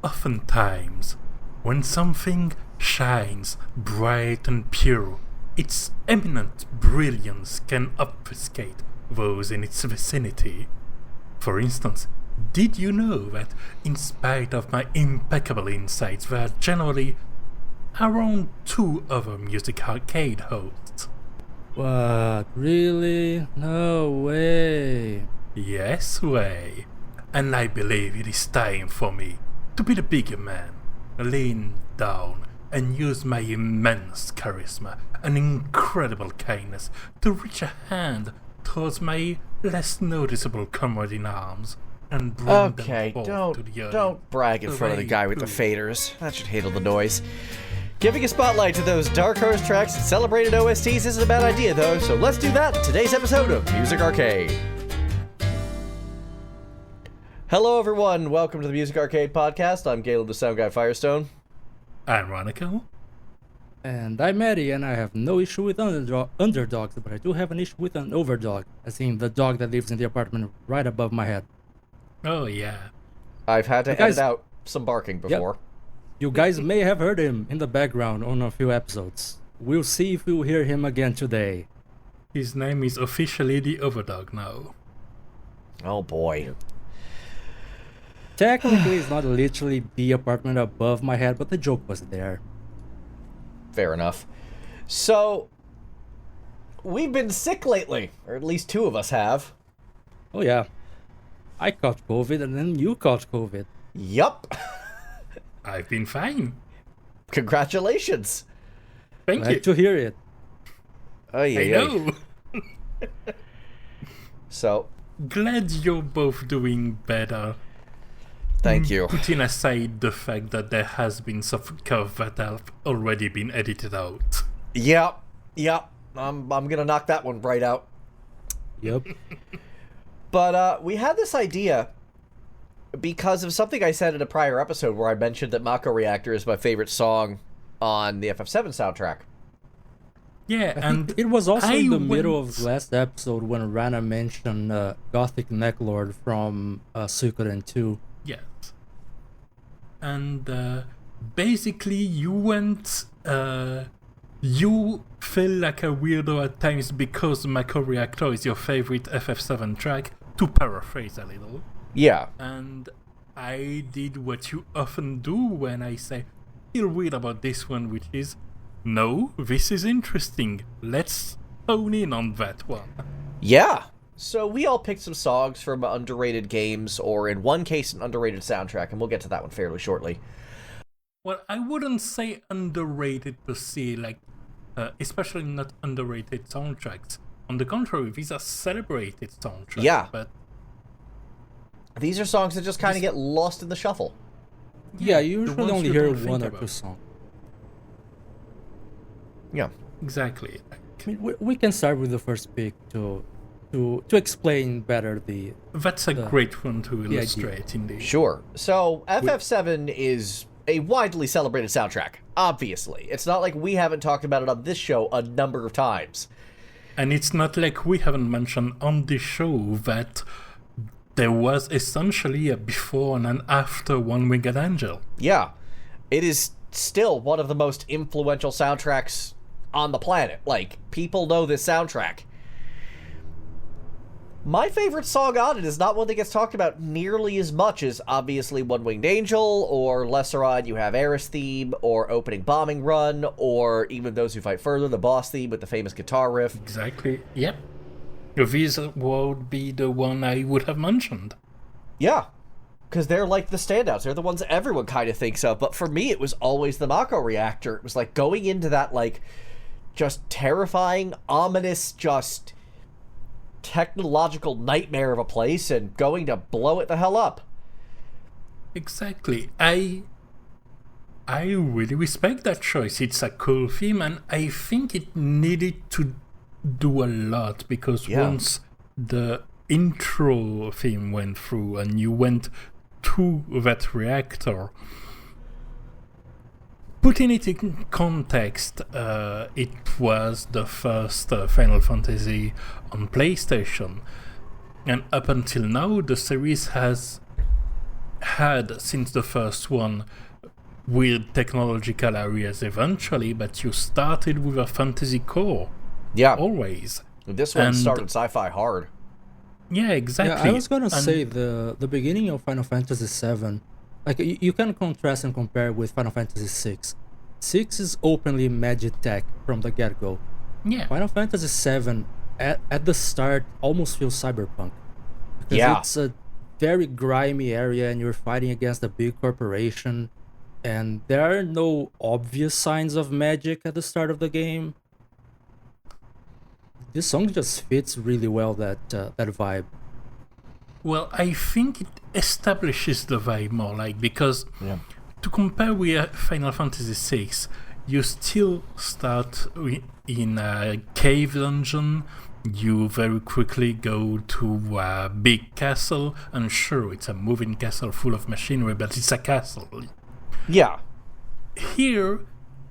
Oftentimes, when something shines bright and pure, its eminent brilliance can obfuscate those in its vicinity. For instance, did you know that, in spite of my impeccable insights, there are generally around 2 other music arcade hosts? What? Really? No way. Yes way. And I believe it is time for me to be the bigger man, lean down and use my immense charisma and incredible kindness to reach a hand towards my less noticeable comrade in arms and bring them forth to the earth. Don't brag in front of the guy with the faders. That should handle the noise. Giving a spotlight to those dark horse tracks and celebrated OSTs isn't a bad idea, though, so let's do that in today's episode of Music Arcade. Hello, everyone. Welcome to the Music Arcade Podcast. I'm Galen, the Sound Guy Firestone. I'm Ronico. And I'm Eddie, and I have no issue with underdogs, but I do have an issue with an overdog, as in the dog that lives in the apartment right above my head. Oh, yeah. I've had to edit out some barking before. Yep. You guys may have heard him in the background on a few episodes. We'll see if we'll hear him again today. His name is officially the overdog now. Oh, boy. Technically, it's not literally the apartment above my head, but the joke was there. Fair enough. So, we've been sick lately, or at least 2 of us have. Oh yeah. I caught COVID and then you caught COVID. Yup. I've been fine. Congratulations. Thank Glad you. to hear it. Oh, yeah. I know. So, Glad you're both doing better. thank you. Putting aside the fact that there has been some stuff that have already been edited out. Yep. I'm gonna knock that one right out. Yep. But we had this idea because of something I said in a prior episode where I mentioned that Mako Reactor is my favorite song on the FF7 soundtrack. Yeah, and It was also in the middle of the last episode when Rana mentioned Gothic Necklord from Suikoden II. yes. And basically you went... you feel like a weirdo at times because Mako Reactor is your favorite FF7 track, to paraphrase a little. Yeah. And I did what you often do when I say, feel weird about this one, which is, no, this is interesting. Let's hone in on that one. Yeah. So we all picked some songs from underrated games, or in one case, an underrated soundtrack, and we'll get to that one fairly shortly. Well, I wouldn't say underrated per se, like, especially not underrated soundtracks. On the contrary, these are celebrated soundtracks. Yeah. But These are songs that just kind of get lost in the shuffle. Yeah, you the usually ones only you hear don't think one or about. 2 songs. Yeah. Exactly. I mean, we can start with the first pick to explain better the... That's a great one to idea. illustrate, indeed. Sure. So, FF7 is a widely celebrated soundtrack, obviously. It's not like we haven't talked about it on this show a number of times. And it's not like we haven't mentioned on this show that there was essentially a before and an after One Winged Angel. Yeah. It is still one of the most influential soundtracks on the planet. Like, people know this soundtrack. My favorite song on it is not one that gets talked about nearly as much as, obviously, One Winged Angel, or lesser on you have Aerith theme, or Opening Bombing Run, or even Those Who Fight Further, the boss theme with the famous guitar riff. Exactly. Yep. These would be the one I would have mentioned. Yeah. Because they're like the standouts. They're the ones that everyone kind of thinks of. But for me, it was always the Mako Reactor. It was like going into that, like, just terrifying, ominous, just technological nightmare of a place and going to blow it the hell up. Exactly. I really respect that choice. It's a cool theme, and I think it needed to do a lot, because once the intro theme went through and you went to that reactor, putting it in context, it was the first Final Fantasy on PlayStation, and up until now the series has had since the first one weird technological areas eventually, but you started with a fantasy core. Yeah. Always. This one started sci-fi hard. Yeah, exactly. Yeah, I was gonna say the beginning of Final Fantasy VII, like you can contrast and compare with Final Fantasy VI. 6 is openly Magitech from the get-go. Yeah. Final Fantasy VII at the start almost feels cyberpunk. Because it's a very grimy area and you're fighting against a big corporation, and there are no obvious signs of magic at the start of the game. This song just fits really well that vibe. Well, I think it establishes the vibe more, like, because to compare with Final Fantasy VI, you still start in a cave dungeon. You very quickly go to a big castle, and sure, it's a moving castle full of machinery, but it's a castle. Yeah. Here,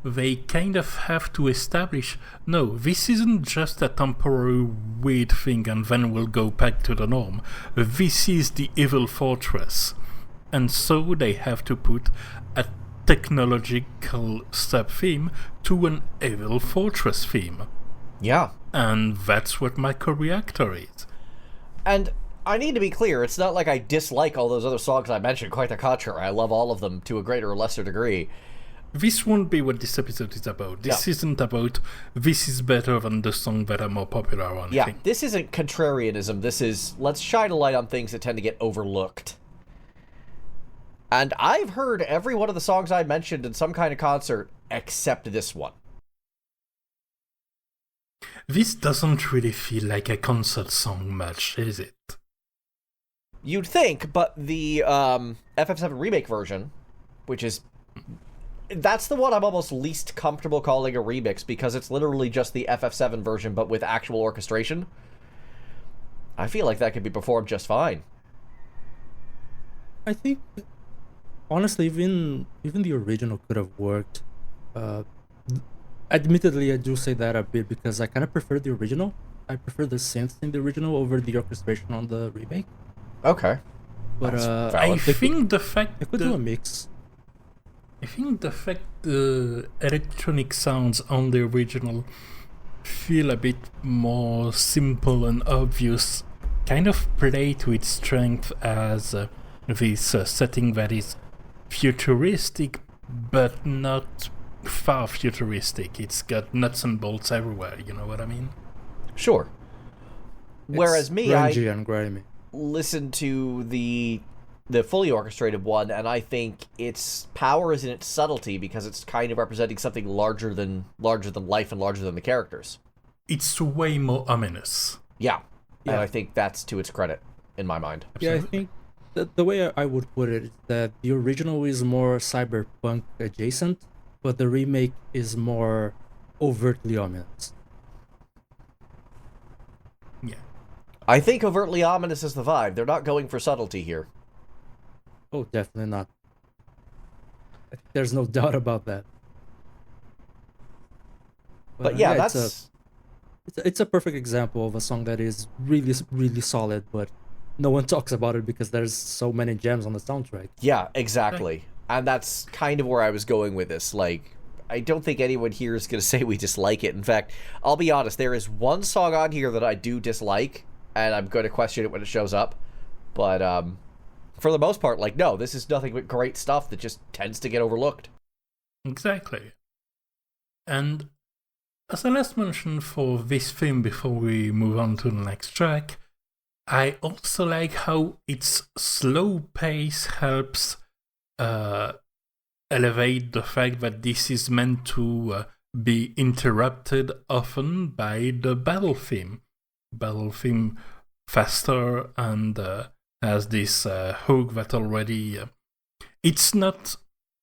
they kind of have to establish, no, this isn't just a temporary weird thing and then we'll go back to the norm. This is the evil fortress. And so they have to put a technological sub-theme to an evil fortress theme. Yeah. And that's what Mako Reactor is. And I need to be clear, it's not like I dislike all those other songs I mentioned, quite the contrary. I love all of them to a greater or lesser degree. This won't be what this episode is about. This isn't about this is better than the song that are more popular or anything. Yeah, this isn't contrarianism. This is let's shine a light on things that tend to get overlooked. And I've heard every one of the songs I mentioned in some kind of concert except this one. This doesn't really feel like a concert song much, is it? You'd think, but the FF7 remake version, which is... That's the one I'm almost least comfortable calling a remix, because it's literally just the FF7 version, but with actual orchestration. I feel like that could be performed just fine. I think, honestly, even the original could have worked. Admittedly, I do say that a bit because I kind of prefer the original. I prefer the synths in the original over the orchestration on the remake. Okay. But I think the fact they could do a mix. I think the fact the electronic sounds on the original feel a bit more simple and obvious kind of play to its strength as this setting that is futuristic but not far futuristic. It's got nuts and bolts everywhere, you know what I mean? Sure. Whereas me, grungy and grimy. Listen to the fully orchestrated one, and I think its power is in its subtlety because it's kind of representing something larger than life and larger than the characters. It's way more ominous. Yeah. And I think that's to its credit, in my mind. Yeah, I think the way I would put it is that the original is more cyberpunk adjacent, but the remake is more overtly ominous. Yeah. I think overtly ominous is the vibe. They're not going for subtlety here. Oh, definitely not. There's no doubt about that. But yeah, that's... It's a perfect example of a song that is really, really solid, but no one talks about it because there's so many gems on the soundtrack. Yeah, exactly. And that's kind of where I was going with this. Like, I don't think anyone here is going to say we dislike it. In fact, I'll be honest, there is one song on here that I do dislike, and I'm going to question it when it shows up. But, for the most part, like, no, this is nothing but great stuff that just tends to get overlooked. Exactly. And as a last mention for this theme before we move on to the next track, I also like how its slow pace helps elevate the fact that this is meant to be interrupted often by the battle theme. Battle theme faster and has this hook that already... it's not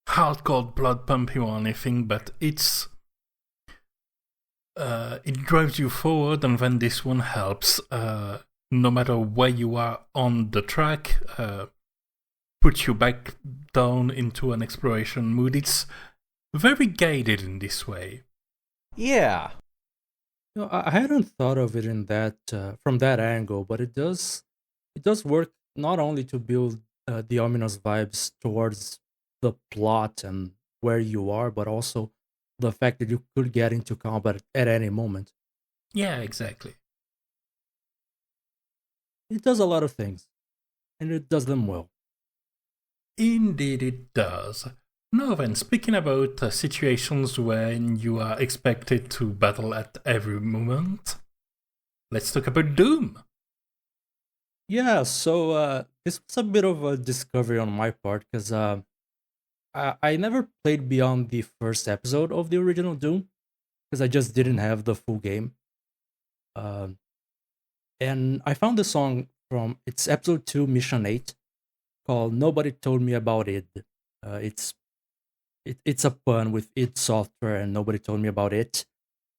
hardcore blood pumping or anything, but it drives you forward, and then this one helps, no matter where you are on the track, put you back down into an exploration mood. It's very guided in this way. Yeah. You know, I hadn't thought of it in that from that angle, but it does work not only to build the ominous vibes towards the plot and where you are, but also the fact that you could get into combat at any moment. Yeah, exactly. It does a lot of things, and it does them well. Indeed it does. Now then, speaking about situations when you are expected to battle at every moment, let's talk about Doom. Yeah, so this was a bit of a discovery on my part, because I never played beyond the first episode of the original Doom, because I just didn't have the full game. And I found the song from it's episode 2, mission 8, called "Nobody Told Me About It." It's a pun with id Software and "Nobody Told Me About It,"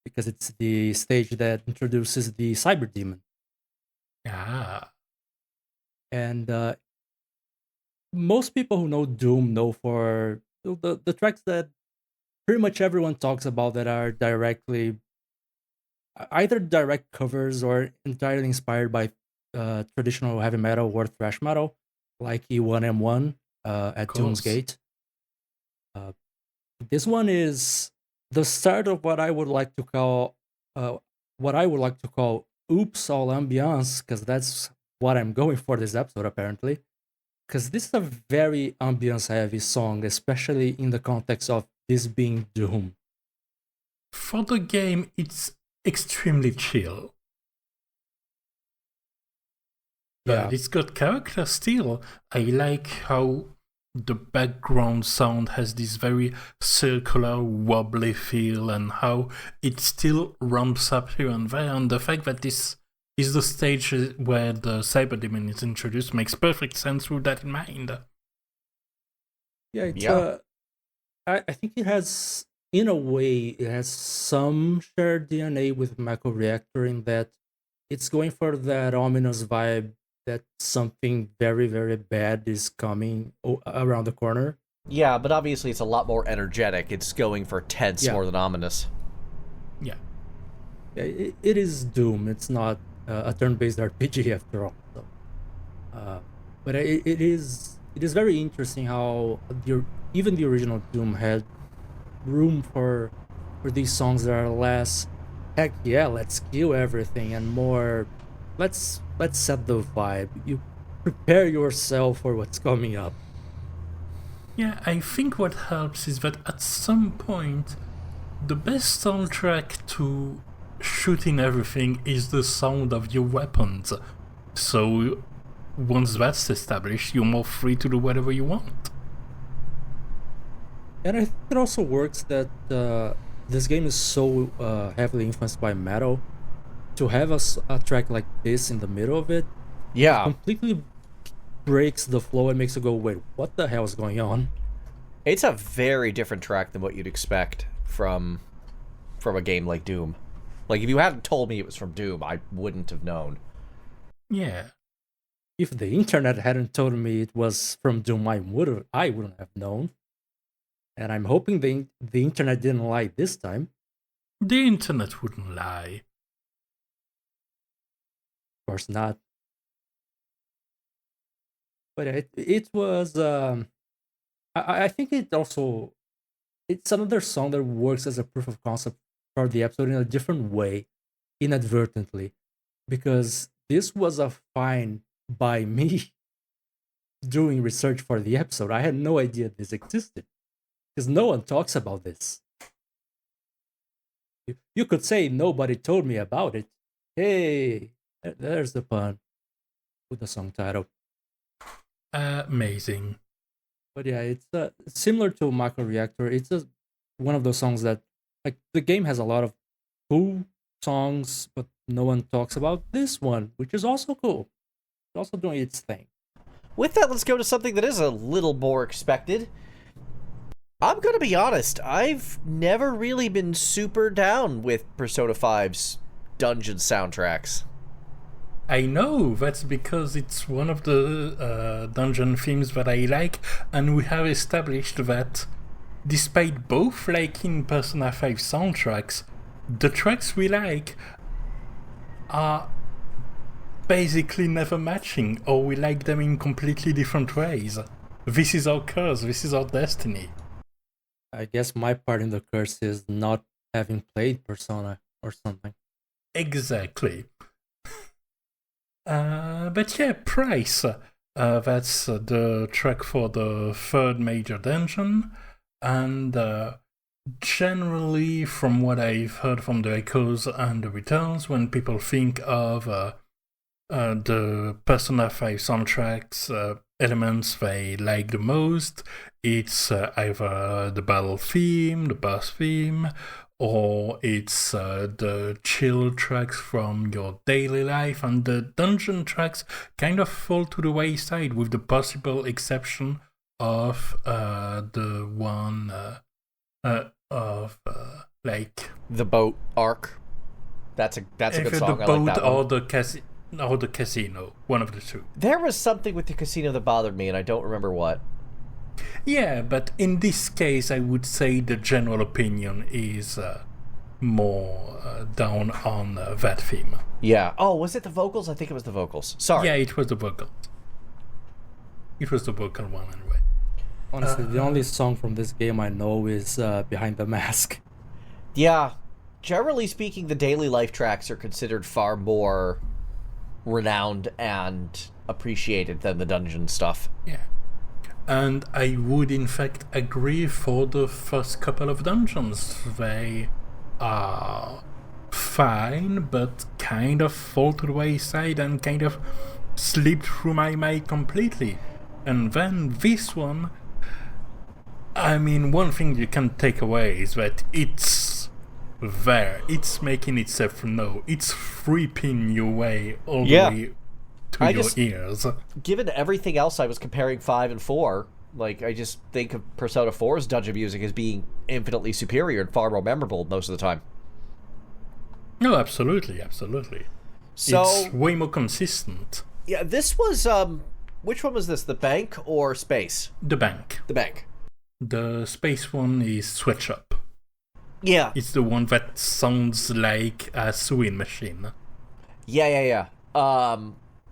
because it's the stage that introduces the cyber demon. Ah. And most people who know Doom know for the tracks that pretty much everyone talks about that are directly either direct covers or entirely inspired by traditional heavy metal or thrash metal, like E1M1 at Doom's Gate. This one is the start of what I would like to call oops all ambiance, because that's what I'm going for this episode apparently. Because this is a very ambience heavy song, especially in the context of this being Doom. For the game, it's extremely chill. But it's got character still. I like how the background sound has this very circular, wobbly feel, and how it still ramps up here and there, and the fact that this is the stage where the cyber demon is introduced makes perfect sense with that in mind. I think it has, in a way, it has some shared DNA with Mako Reactor in that it's going for that ominous vibe that something very, very bad is coming around the corner. Yeah, but obviously it's a lot more energetic. It's going for tense more than ominous. Yeah, it is Doom. It's not a turn-based RPG after all. So. But it is very interesting how even the original Doom had room for these songs that are less, heck yeah, let's kill everything, and more, let's set the vibe. You prepare yourself for what's coming up. Yeah, I think what helps is that at some point, the best soundtrack to shooting everything is the sound of your weapons. So once that's established, you're more free to do whatever you want. And I think it also works that this game is so heavily influenced by metal. To have a track like this in the middle of it, completely breaks the flow and makes you go, wait, what the hell is going on? It's a very different track than what you'd expect from a game like Doom. Like, if you hadn't told me it was from Doom, I wouldn't have known. Yeah. If the internet hadn't told me it was from Doom, I wouldn't have known. And I'm hoping the internet didn't lie this time. The internet wouldn't lie. Of course not. But it was... I think it's another song that works as a proof of concept for the episode in a different way, inadvertently. Because this was a find by me doing research for the episode. I had no idea this existed. Because no one talks about this. You could say nobody told me about it. Hey, there's the pun with the song title. Amazing. But yeah, it's similar to Mako Reactor. It's one of those songs that, like, the game has a lot of cool songs, but no one talks about this one, which is also cool. It's also doing its thing. With that, let's go to something that is a little more expected. I'm gonna be honest, I've never really been super down with Persona 5's dungeon soundtracks. I know, that's because it's one of the dungeon themes that I like, and we have established that despite both liking Persona 5 soundtracks, the tracks we like are basically never matching, or we like them in completely different ways. This is our curse, this is our destiny. I guess my part in the curse is not having played Persona or something. Exactly. But yeah, Price. That's the track for the third major dungeon. And generally, from what I've heard from the echoes and the returns, when people think of the Persona 5 soundtracks elements they like the most, it's either the battle theme, the boss theme, or it's the chill tracks from your daily life, and the dungeon tracks kind of fall to the wayside, with the possible exception of the one of like the boat arc. That's a good song. The I boat like that or one. or the casino, one of the two. There was something with the casino that bothered me, and I don't remember what. Yeah, but in this case, I would say the general opinion is more down on that theme. Yeah. Oh, was it the vocals? I think it was the vocals. Sorry. Yeah, it was the vocal. It was the vocal one anyway. Honestly, the only song from this game I know is Behind the Mask. Yeah. Generally speaking, the daily life tracks are considered far more renowned and appreciated than the dungeon stuff. Yeah. And I would in fact agree for the first couple of dungeons. They are fine, but kind of fall to the wayside and kind of slip through my mind completely. And then this one, I mean, one thing you can take away is that it's there. It's making itself known. It's creeping your way all the way to your ears. Given everything else I was comparing 5 and 4, like, I just think of Persona 4's dungeon music as being infinitely superior and far more memorable most of the time. No, absolutely. So, it's way more consistent. Yeah, this was, which one was this? The Bank or Space? The Bank. The Bank. The Space one is Switch Up. Yeah. It's the one that sounds like a sewing machine. Yeah.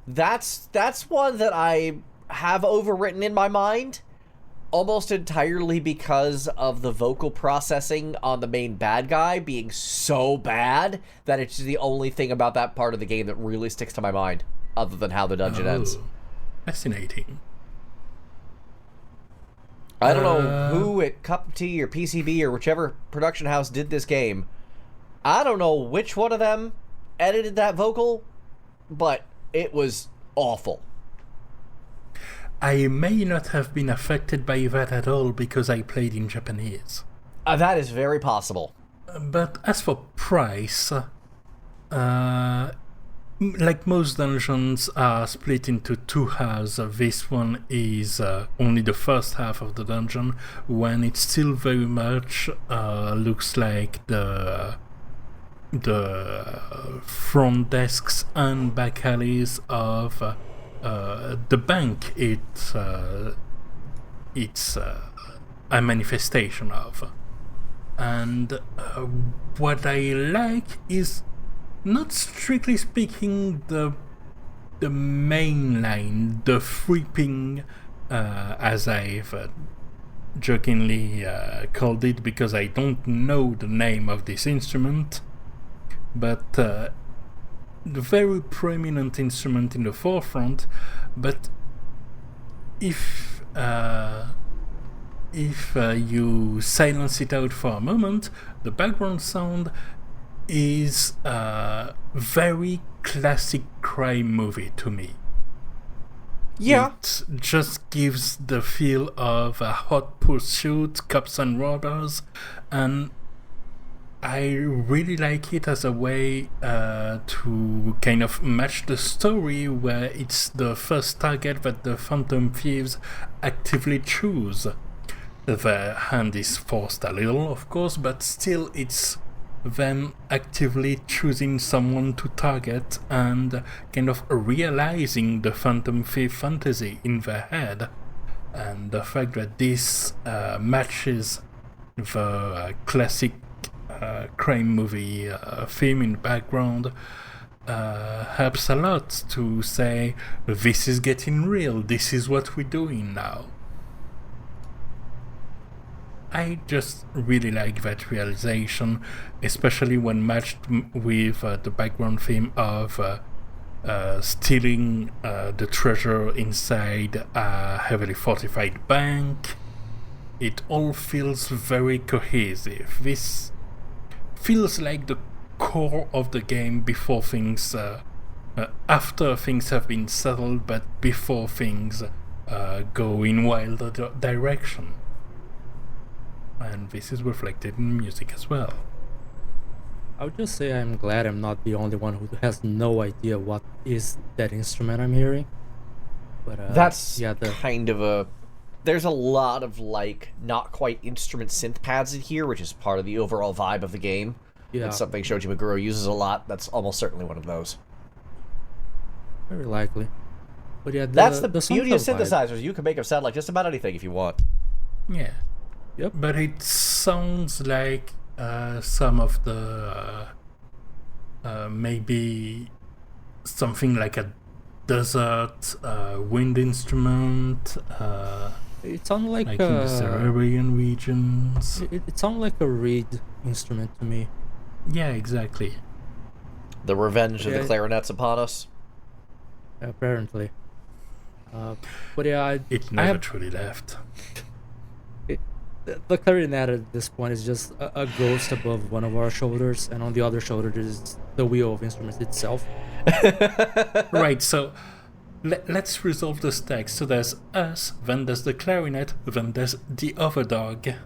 That's one that I have overwritten in my mind, almost entirely because of the vocal processing on the main bad guy being so bad that it's the only thing about that part of the game that really sticks to my mind, other than how the dungeon ends. Fascinating. I don't know who at Cup of Tea or PCB or whichever production house did this game. I don't know which one of them edited that vocal, but it was awful. I may not have been affected by that at all because I played in Japanese. That is very possible. But as for price, like most dungeons are split into two halves. This one is only the first half of the dungeon, when it still very much looks like the front desks and back alleys of the bank. It's a manifestation of. And what I like is, not strictly speaking, the main line, the threeping, as I've jokingly called it, because I don't know the name of this instrument, but the very prominent instrument in the forefront. But if you silence it out for a moment, the background sound is a very classic crime movie to me. Yeah. It just gives the feel of a hot pursuit, cops and robbers, and I really like it as a way to kind of match the story, where it's the first target that the Phantom Thieves actively choose. Their hand is forced a little, of course, but still it's them actively choosing someone to target and kind of realizing the Phantom Thief fantasy in their head. And the fact that this matches the classic crime movie theme in the background helps a lot to say, this is getting real, this is what we're doing now. I just really like that realization, especially when matched with the background theme of stealing the treasure inside a heavily fortified bank. It all feels very cohesive. This feels like the core of the game before things, after things have been settled, but before things go in wilder direction. And this is reflected in music as well. I would just say I'm glad I'm not the only one who has no idea what is that instrument I'm hearing. But that's kind of a... There's a lot of, like, not quite instrument synth pads in here, which is part of the overall vibe of the game. Yeah. It's something Shoji Meguro uses a lot. That's almost certainly one of those. Very likely. But yeah, that's the beauty of synthesizers. You can make them sound like just about anything if you want. Yeah. Yep. But it sounds like some of the maybe something like a desert wind instrument. It sounds like in the Siberian regions. It sounds like a reed instrument to me. Yeah, exactly. The revenge of the clarinets upon us. Apparently. But yeah, it never truly left. The clarinet at this point is just a ghost above one of our shoulders, and on the other shoulder is the wheel of instruments itself. Right, so let's resolve the stack. So there's us, then there's the clarinet, then there's the overdog.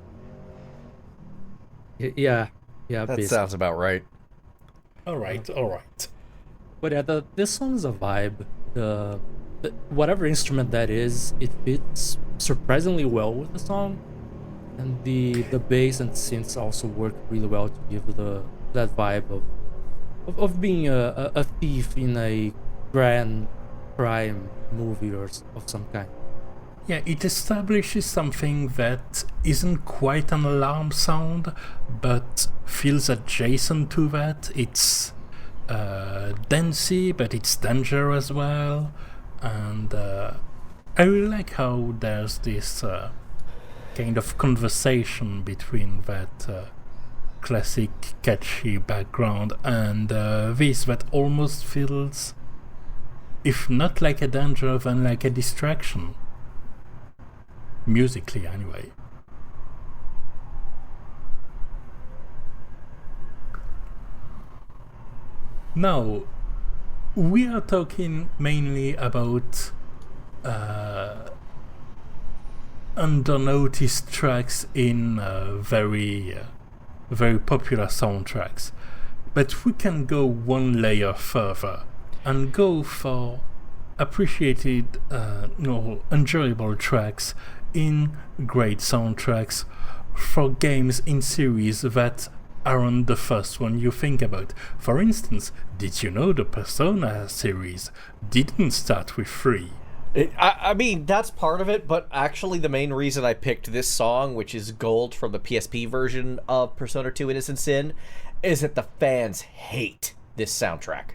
Yeah, that basically. Sounds about right. All right. But yeah, this song's a vibe. The whatever instrument that is, it fits surprisingly well with the song. And the bass and synths also work really well to give that vibe of being a thief in a grand crime movie or of some kind. Yeah, it establishes something that isn't quite an alarm sound, but feels adjacent to that. It's dancey, but it's danger as well. And I really like how there's this kind of conversation between that classic catchy background and this that almost feels, if not like a danger, then like a distraction. Musically, anyway. Now, we are talking mainly about under-noticed tracks in very popular soundtracks. But we can go one layer further and go for appreciated, enjoyable tracks in great soundtracks for games in series that aren't the first one you think about. For instance, did you know the Persona series didn't start with 3? I mean, that's part of it, but actually the main reason I picked this song, which is Gold from the PSP version of Persona 2 Innocent Sin, is that the fans hate this soundtrack.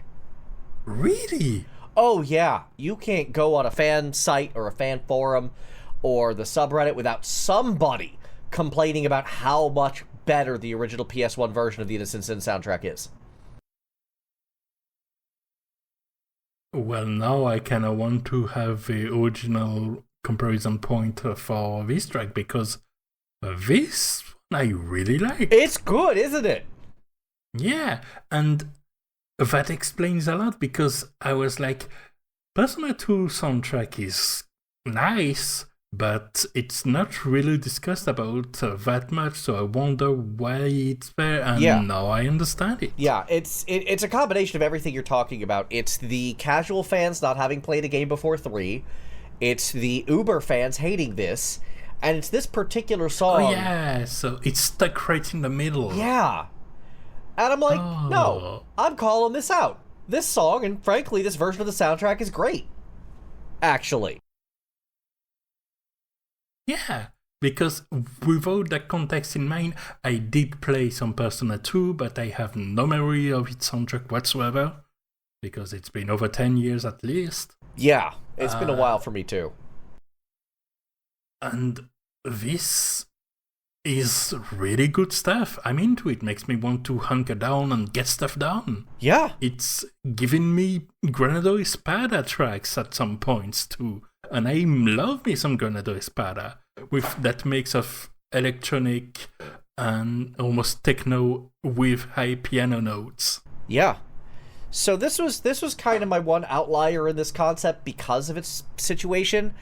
Really? Oh yeah, you can't go on a fan site or a fan forum or the subreddit without somebody complaining about how much better the original PS1 version of the Innocent Sin soundtrack is. Well, now I kind of want to have the original comparison point for this track, because this I really like. It's good, isn't it? Yeah, and that explains a lot, because I was like, Persona 2 soundtrack is nice, but it's not really discussed about that much, so I wonder why it's there, and now I understand it. Yeah, it's a combination of everything you're talking about. It's the casual fans not having played a game before 3, it's the Uber fans hating this, and it's this particular song. Oh yeah, so it's stuck right in the middle. Yeah. And I'm like, no, I'm calling this out. This song, and frankly, this version of the soundtrack is great. Actually. Yeah, because without that context in mind, I did play some Persona 2, but I have no memory of its soundtrack whatsoever. because it's been over 10 years at least. Yeah, it's been a while for me too. And this is really good stuff. I'm into it. Makes me want to hunker down and get stuff done. Yeah. It's giving me Granado Espada tracks at some points too. And I love me some Granado Espada with that mix of electronic and almost techno with high piano notes. Yeah. So this was kind of my one outlier in this concept because of its situation,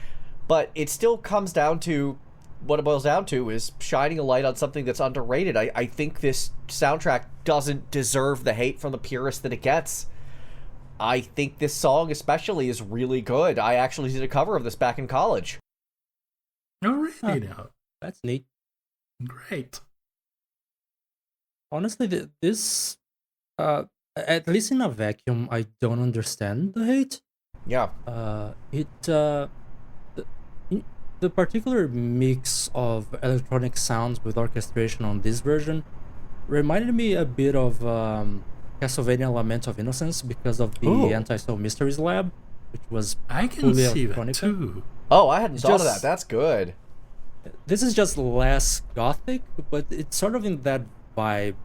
but it still comes down to what it boils down to is shining a light on something that's underrated. I think this soundtrack doesn't deserve the hate from the purists that it gets. I think this song especially is really good. I actually did a cover of this back in college. Oh, really? Now? That's neat. Great. Honestly, this, at least in a vacuum, I don't understand the hate. Yeah. The particular mix of electronic sounds with orchestration on this version reminded me a bit of Castlevania Lament of Innocence because of the Anti-Soul Mysteries Lab, which was I can see that too. Oh, I hadn't thought of that. That's good. This is just less gothic, but it's sort of in that vibe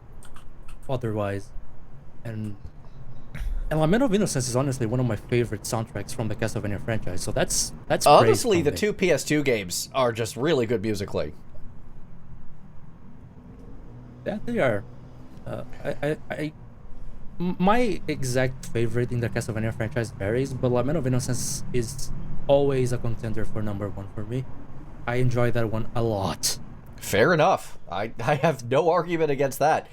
otherwise. And Lament of Innocence is honestly one of my favorite soundtracks from the Castlevania franchise, so that's honestly, the two PS2 games are just really good musically. Yeah, they are. My exact favorite in the Castlevania franchise varies, but Lament of Innocence is always a contender for number one for me. I enjoy that one a lot. Fair enough. I have no argument against that.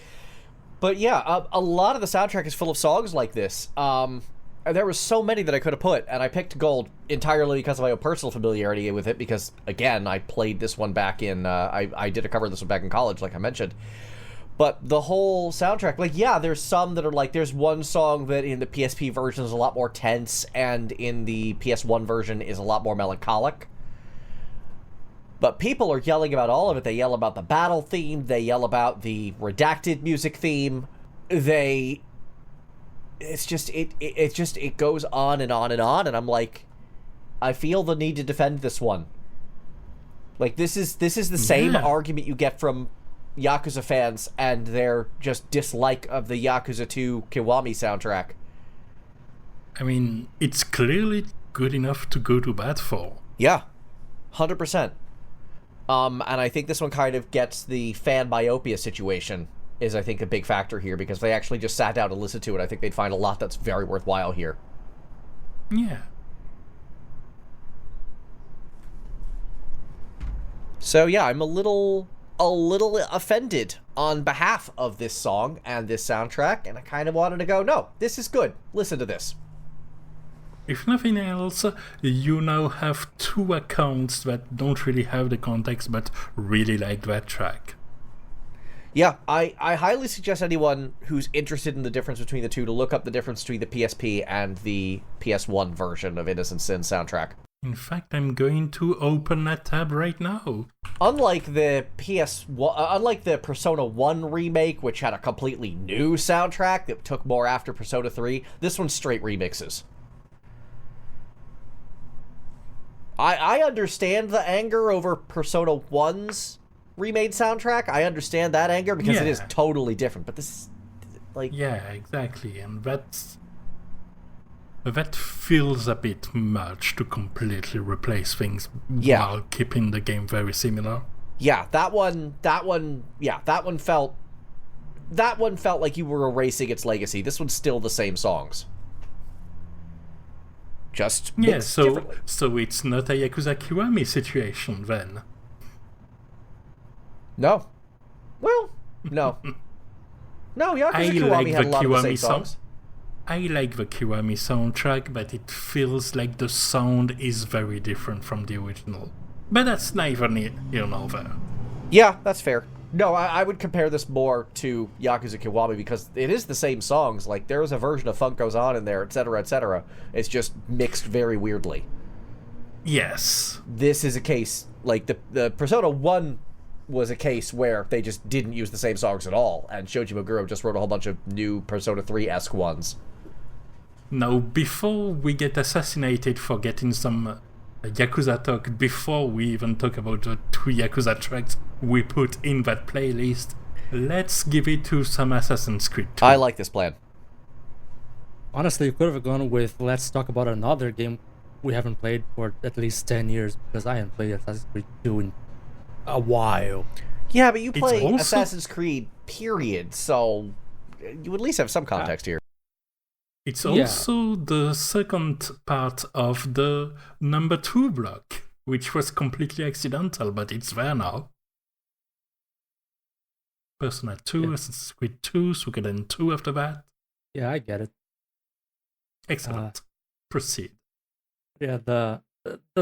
But yeah, a lot of the soundtrack is full of songs like this. There were so many that I could have put, and I picked Gold entirely because of my own personal familiarity with it, because, again, I played this one back in, I did a cover of this one back in college, like I mentioned. But the whole soundtrack, like, yeah, there's some that are like, there's one song that in the PSP version is a lot more tense, and in the PS1 version is a lot more melancholic. But people are yelling about all of it. They yell about the battle theme. They yell about the redacted music theme. It goes on and on and on. And I'm like, I feel the need to defend this one. Like, this is the same argument you get from Yakuza fans and their just dislike of the Yakuza 2 Kiwami soundtrack. I mean, it's clearly good enough to go to bat for. Yeah, 100%. And I think this one kind of gets the fan myopia situation is, I think, a big factor here, because if they actually just sat down and listened to it, I think they'd find a lot that's very worthwhile here. Yeah. So yeah, I'm a little offended on behalf of this song and this soundtrack, and I kind of wanted to go, no, this is good. Listen to this. If nothing else, you now have two accounts that don't really have the context but really like that track. Yeah, I highly suggest anyone who's interested in the difference between the two to look up the difference between the PSP and the PS1 version of Innocent Sin soundtrack. In fact, I'm going to open that tab right now. Unlike the Persona 1 remake, which had a completely new soundtrack that took more after Persona 3, this one's straight remixes. I understand the anger over Persona 1's remade soundtrack. I understand that anger because it is totally different. But this is, like... Yeah, exactly. And that feels a bit much to completely replace things while keeping the game very similar. Yeah, that one felt like you were erasing its legacy. This one's still the same songs. Just mixed differently. So it's not a Yakuza Kiwami situation then? No. Well, no. No, Yakuza Kiwami had a lot of the same songs. I like the Kiwami soundtrack, but it feels like the sound is very different from the original. But that's neither here nor there. Yeah, that's fair. No, I would compare this more to Yakuza Kiwami because it is the same songs. Like, there is a version of Funk Goes On in there, etc., etc. It's just mixed very weirdly. Yes. This is a case, like, the Persona 1 was a case where they just didn't use the same songs at all, and Shoji Meguro just wrote a whole bunch of new Persona 3-esque ones. Now, before we get assassinated for getting some Yakuza talk, before we even talk about the 2 Yakuza tracks we put in that playlist, let's give it to some Assassin's Creed 2. I like this plan. Honestly, you could have gone with let's talk about another game we haven't played for at least 10 years, because I haven't played Assassin's Creed 2 in a while. Yeah, but you play also... Assassin's Creed, period, so you at least have some context here. It's also the second part of the number 2 block, which was completely accidental, but it's there now. Persona 2, Assassin's Creed 2, Suikoden 2 after that. Yeah, I get it. Excellent. Proceed. Yeah, the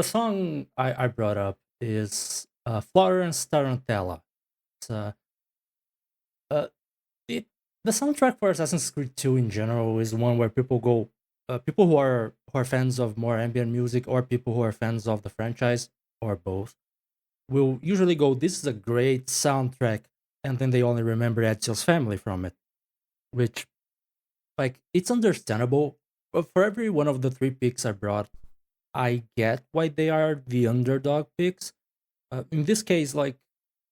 song I brought up is Florence Tarantella. It's the soundtrack for Assassin's Creed 2 in general is one where people who are fans of more ambient music, or people who are fans of the franchise, or both, will usually go, this is a great soundtrack, and then they only remember Ezio's family from it. Which, like, it's understandable, but for every one of the 3 picks I brought, I get why they are the underdog picks. In this case, like,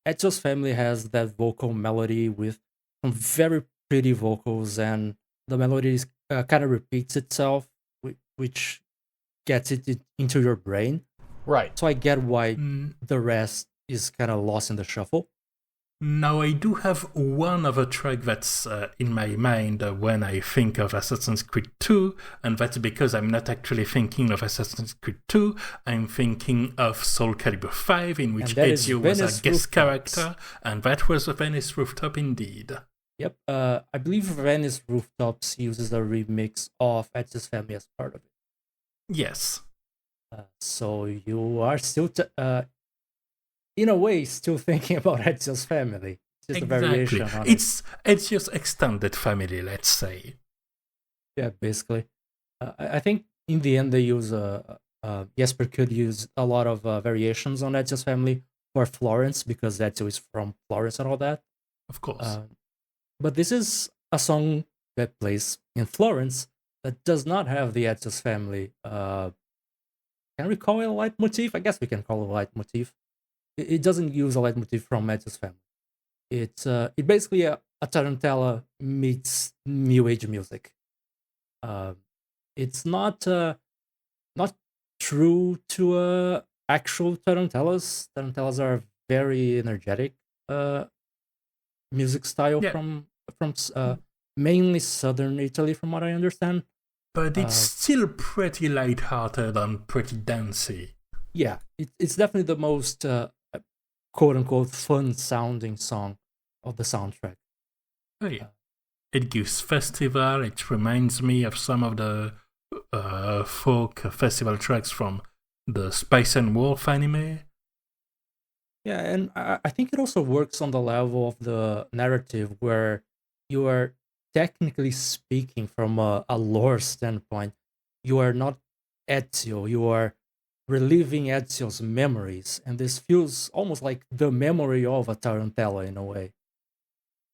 Ezio's family has that vocal melody with some very pretty vocals, and the melody kind of repeats itself, which gets it into your brain. Right. So I get why the rest is kind of lost in the shuffle. Now, I do have one other track that's in my mind when I think of Assassin's Creed 2, and that's because I'm not actually thinking of Assassin's Creed 2, I'm thinking of Soul Calibur 5, in which Ezio was a guest character, and that was a Venice Rooftop indeed. Yep, I believe Venice Rooftops uses a remix of Ezio's family as part of it. Yes. So you are still, in a way, still thinking about Ezio's family. It's just a variation on It's Ezio's extended family, let's say. Yeah, basically. I think in the end they use, Jesper could use a lot of variations on Ezio's family for Florence, because Ezio is from Florence and all that. Of course. But this is a song that plays in Florence that does not have the Ezio's family. Can we call it a leitmotif? I guess we can call it a leitmotif. It doesn't use a leitmotif from Ezio's family. It's basically a Tarantella meets new age music. It's not true to actual Tarantellas. Tarantellas are very energetic music style from mainly southern Italy, from what I understand. But it's still pretty lighthearted and pretty dancey. Yeah, it's definitely the most quote-unquote fun-sounding song of the soundtrack. Oh yeah. It gives festival, it reminds me of some of the folk festival tracks from the Spice and Wolf anime. Yeah, and I think it also works on the level of the narrative, where you are technically speaking from a lore standpoint. You are not Ezio, you are reliving Ezio's memories, and this feels almost like the memory of a Tarantella in a way.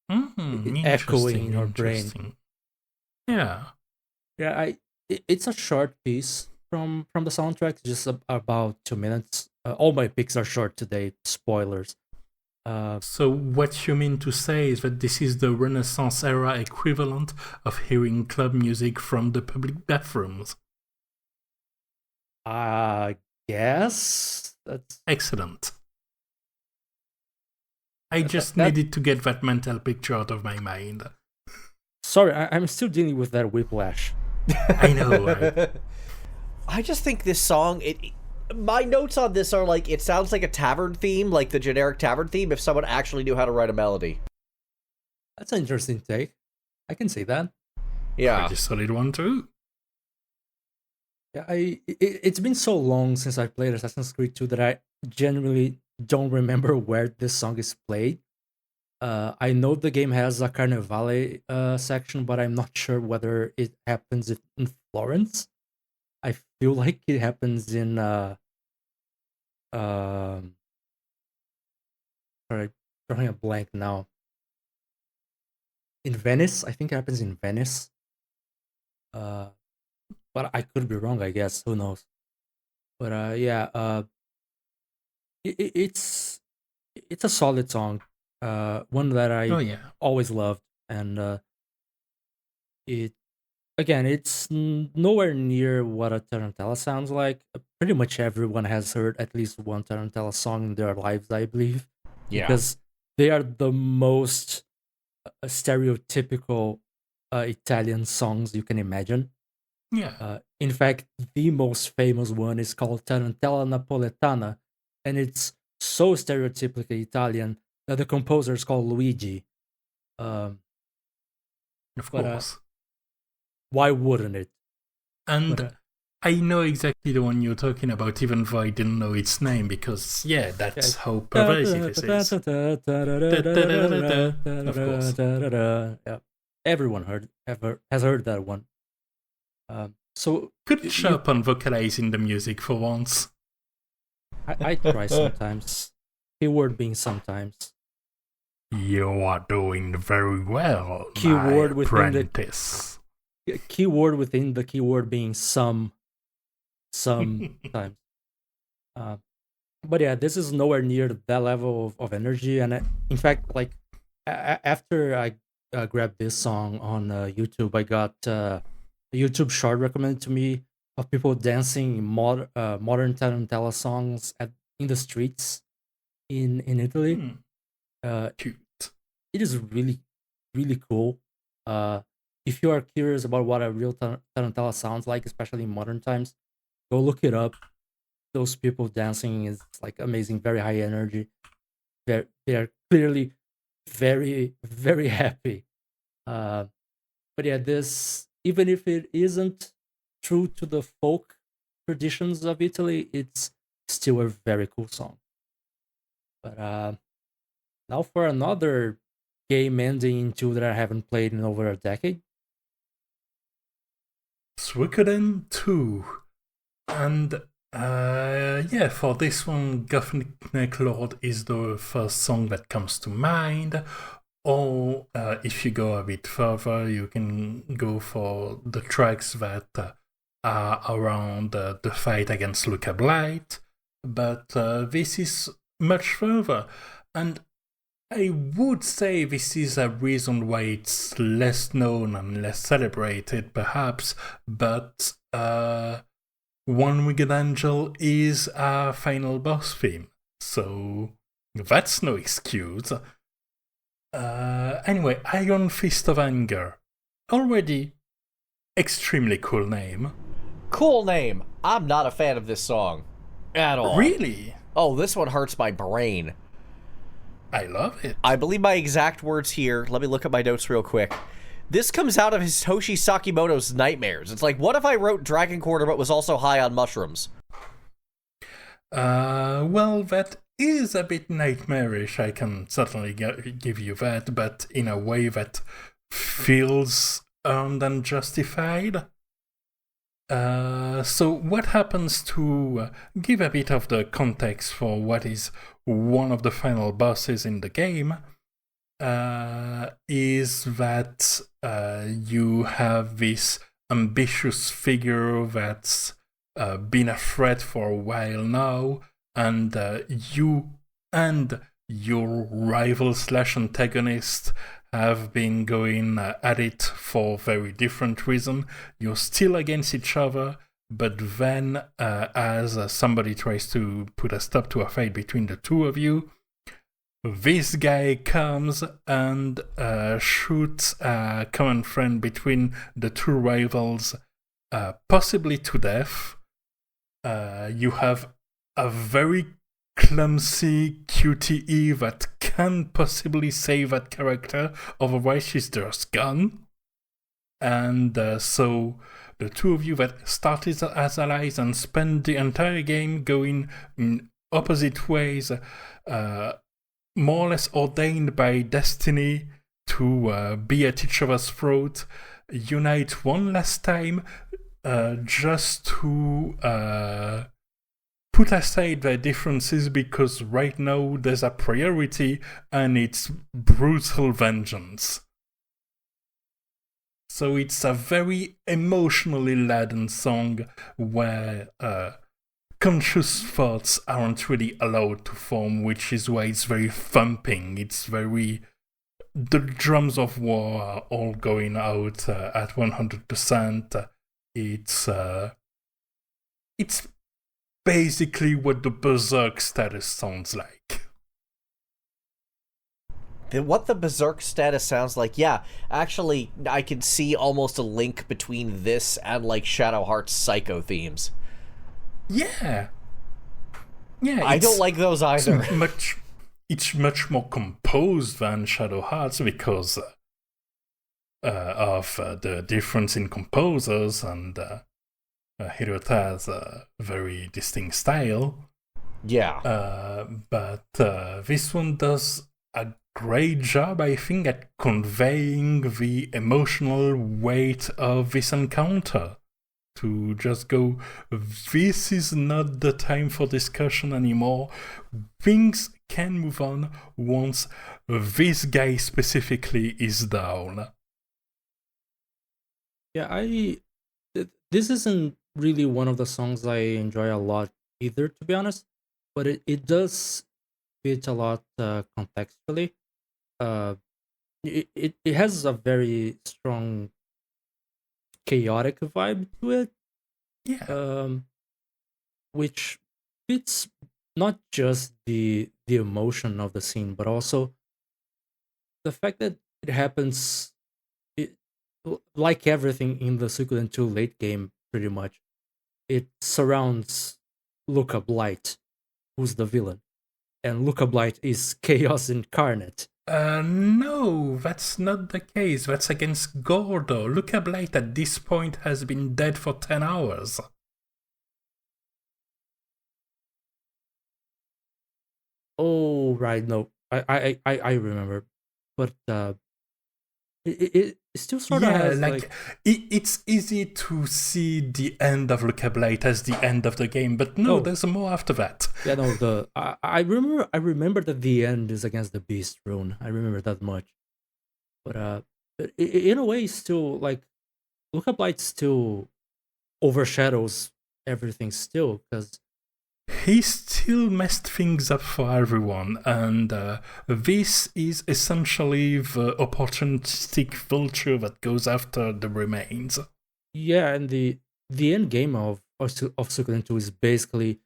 Echoing in your brain. Yeah. Yeah, it's a short piece from the soundtrack, just about 2 minutes. All my picks are short today, spoilers. So what you mean to say is that this is the Renaissance era equivalent of hearing club music from the public bathrooms? I guess that's excellent. I just needed to get that mental picture out of my mind. Sorry, I'm still dealing with that whiplash. I know, right? I just think this song, my notes on this are like, it sounds like a tavern theme, like the generic tavern theme, if someone actually knew how to write a melody. That's an interesting take. I can see that. Yeah. Pretty solid one too. Yeah, it's been so long since I played Assassin's Creed 2 that I genuinely don't remember where this song is played. I know the game has a Carnevale section, but I'm not sure whether it happens in Florence. I feel like it happens in sorry, drawing a blank now. In Venice, I think it happens in Venice. but I could be wrong. I guess, who knows? But it's a solid song. One that Oh I yeah. always loved, and it again, it's nowhere near what a Tarantella sounds like. Pretty much everyone has heard at least one Tarantella song in their lives, I believe, Yeah. because they are the most stereotypical Italian songs you can imagine. Yeah. In fact, the most famous one is called Tarantella Napoletana, and it's so stereotypically Italian that the composer is called Luigi. Um, Of but course. why wouldn't it? And But I know exactly the one you're talking about, even though I didn't know its name, because yeah, that's how pervasive it is. Of course. Yeah, everyone has heard that one. So Good job on vocalizing the music for once. I try sometimes. Keyword being sometimes. You are doing very well, Keyword my within apprentice. Keyword within the keyword being sometimes. But yeah, this is nowhere near that level of energy. And in fact, like after I grabbed this song on YouTube, I got a YouTube short recommended to me of people dancing modern Tarantella songs in the streets in Italy. Cute. It is really, really cool. If you are curious about what a real Tarantella sounds like, especially in modern times, go look it up. Those people dancing is like amazing, very high energy. They're clearly very, very happy. But yeah, this, even if it isn't true to the folk traditions of Italy, it's still a very cool song. But now for another game ending into that I haven't played in over a decade. Suikoden II. And yeah, for this one, Gothic Lord is the first song that comes to mind. Or if you go a bit further, you can go for the tracks that are around the fight against Luca Blight. But this is much further. And I would say this is a reason why it's less known and less celebrated, perhaps, but One Winged Angel is our final boss theme, so that's no excuse. Anyway, Iron Fist of Anger. Already extremely cool name. Cool name. I'm not a fan of this song. At all. Really? Oh, this one hurts my brain. I love it. I believe my exact words here. Let me look at my notes real quick. This comes out of Hitoshi Sakimoto's nightmares. It's like, what if I wrote Dragon Quarter but was also high on mushrooms? Well, that is a bit nightmarish. I can certainly give you that, but in a way that feels earned and justified. So what happens, to give a bit of the context for what is one of the final bosses in the game, is that you have this ambitious figure that's been a threat for a while now, and you and your rival/antagonist have been going at it for very different reasons. You're still against each other, but then as somebody tries to put a stop to a fight between the two of you, this guy comes and shoots a common friend between the two rivals, possibly to death. You have a very clumsy QTE that can possibly save that character, otherwise she's just gone. And so the two of you that started as allies and spend the entire game going in opposite ways, more or less ordained by destiny to be at each other's throat, unite one last time just to put aside their differences, because right now there's a priority and it's brutal vengeance. So it's a very emotionally laden song where conscious thoughts aren't really allowed to form, which is why it's very thumping. It's very... The drums of war are all going out at 100%. It's basically what the Berserk status sounds like. What the Berserk status sounds like, yeah. Actually, I can see almost a link between this and, like, Shadow Heart's Psycho themes. Yeah. I don't like those either. It's much more composed than Shadow Hearts because of the difference in composers, and Hirota has a very distinct style. Yeah. But this one does a great job, I think, at conveying the emotional weight of this encounter. To just go, this is not the time for discussion anymore. Things can move on once this guy specifically is down. Yeah, this isn't really one of the songs I enjoy a lot either, to be honest. But it does fit a lot contextually. It has a very strong chaotic vibe to it. Yeah. Which fits not just the emotion of the scene, but also the fact that it happens, like everything in the Suikoden II late game, pretty much. It surrounds Luca Blight, who's the villain, and Luca Blight is chaos incarnate. No, that's not the case. That's against Gordo. Luca Blight at this point has been dead for 10 hours. Oh, right, no. I remember. But it still sort of has it's easy to see the end of Luca Blight as the end of the game, but no, there's more after that. Yeah, no, I remember that the end is against the Beast Rune. I remember that much. But in a way, still, like, Luca Blight still overshadows everything still, because he still messed things up for everyone, and this is essentially the opportunistic vulture that goes after the remains. Yeah, and the end game of Suikoden 2 is basically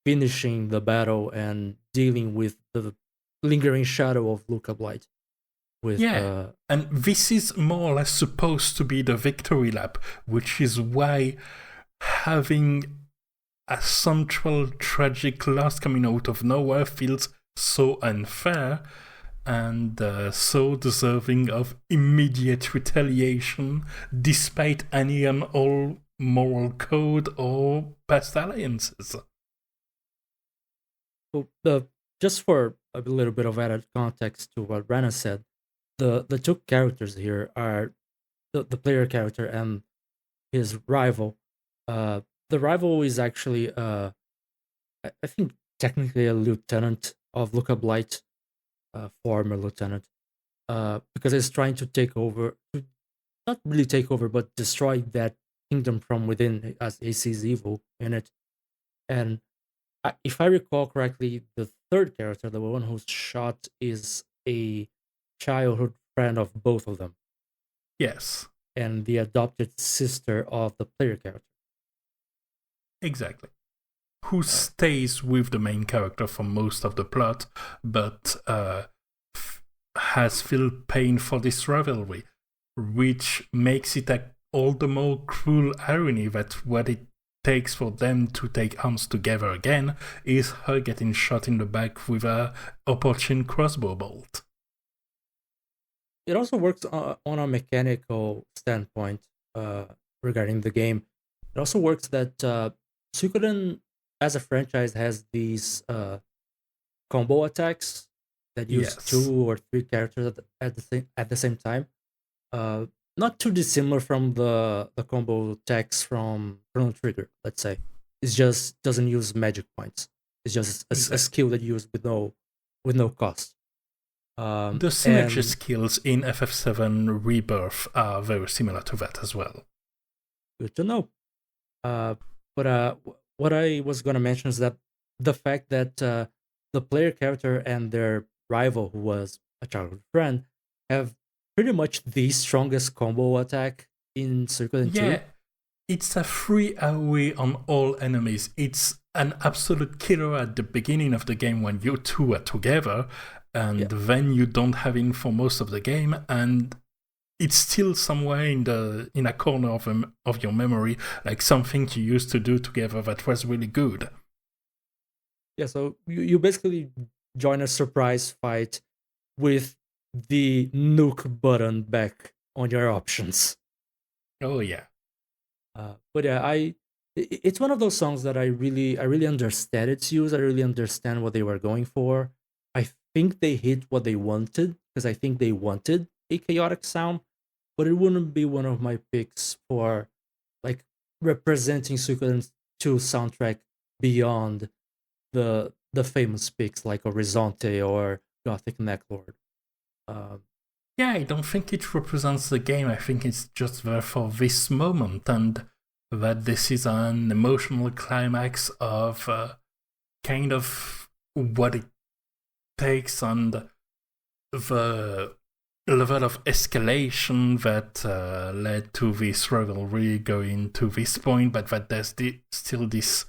finishing the battle and dealing with the lingering shadow of Luca Blight. And this is more or less supposed to be the victory lap, which is why having a central tragic loss coming out of nowhere feels so unfair and so deserving of immediate retaliation despite any and all moral code or past alliances. Well, just for a little bit of added context to what Rana said, the two characters here are the player character and his rival. The rival is actually, I think, technically a lieutenant of Luca Blight, former lieutenant, because he's trying to take over, not really take over, but destroy that kingdom from within, as he sees evil in it. And if I recall correctly, the third character, the one who's shot, is a childhood friend of both of them. Yes. And the adopted sister of the player character. Exactly. Who stays with the main character for most of the plot, but has felt pain for this rivalry, which makes it all the more cruel irony that what it takes for them to take arms together again is her getting shot in the back with a opportune crossbow bolt. It also works on a mechanical standpoint regarding the game. It also works that Suikoden as a franchise has these combo attacks that use 2 or 3 characters at the same time. Not too dissimilar from the combo attacks from Chrono Trigger, let's say. It just doesn't use magic points. It's just a skill that you use with no cost. The synergy skills in FF7 Rebirth are very similar to that as well. Good to know. But what I was going to mention is that the fact that the player character and their rival, who was a childhood friend, have pretty much the strongest combo attack in Suikoden 2. Yeah, it's a free AoE on all enemies. It's an absolute killer at the beginning of the game when you two are together, and then you don't have it for most of the game, and it's still somewhere in a corner of your memory, like something you used to do together that was really good. Yeah, so you basically join a surprise fight with the nuke button back on your options. Oh yeah. But yeah, it's one of those songs that I really understand its use. I really understand what they were going for. I think they hit what they wanted, because I think they wanted a chaotic sound, but it wouldn't be one of my picks for like representing Suikoden 2 soundtrack beyond the famous picks like Horizonte or Gothic Necklord. Yeah, I don't think it represents the game. I think it's just there for this moment, and that this is an emotional climax of kind of what it takes and the level of escalation that led to this rivalry going to this point, but that there's still this,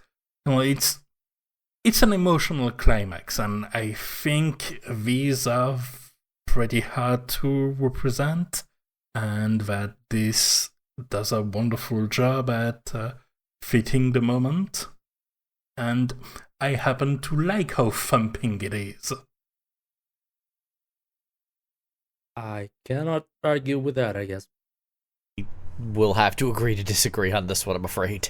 it's an emotional climax, and I think these are pretty hard to represent, and that this does a wonderful job at fitting the moment, and I happen to like how thumping it is. I cannot argue with that, I guess. We'll have to agree to disagree on this one, I'm afraid.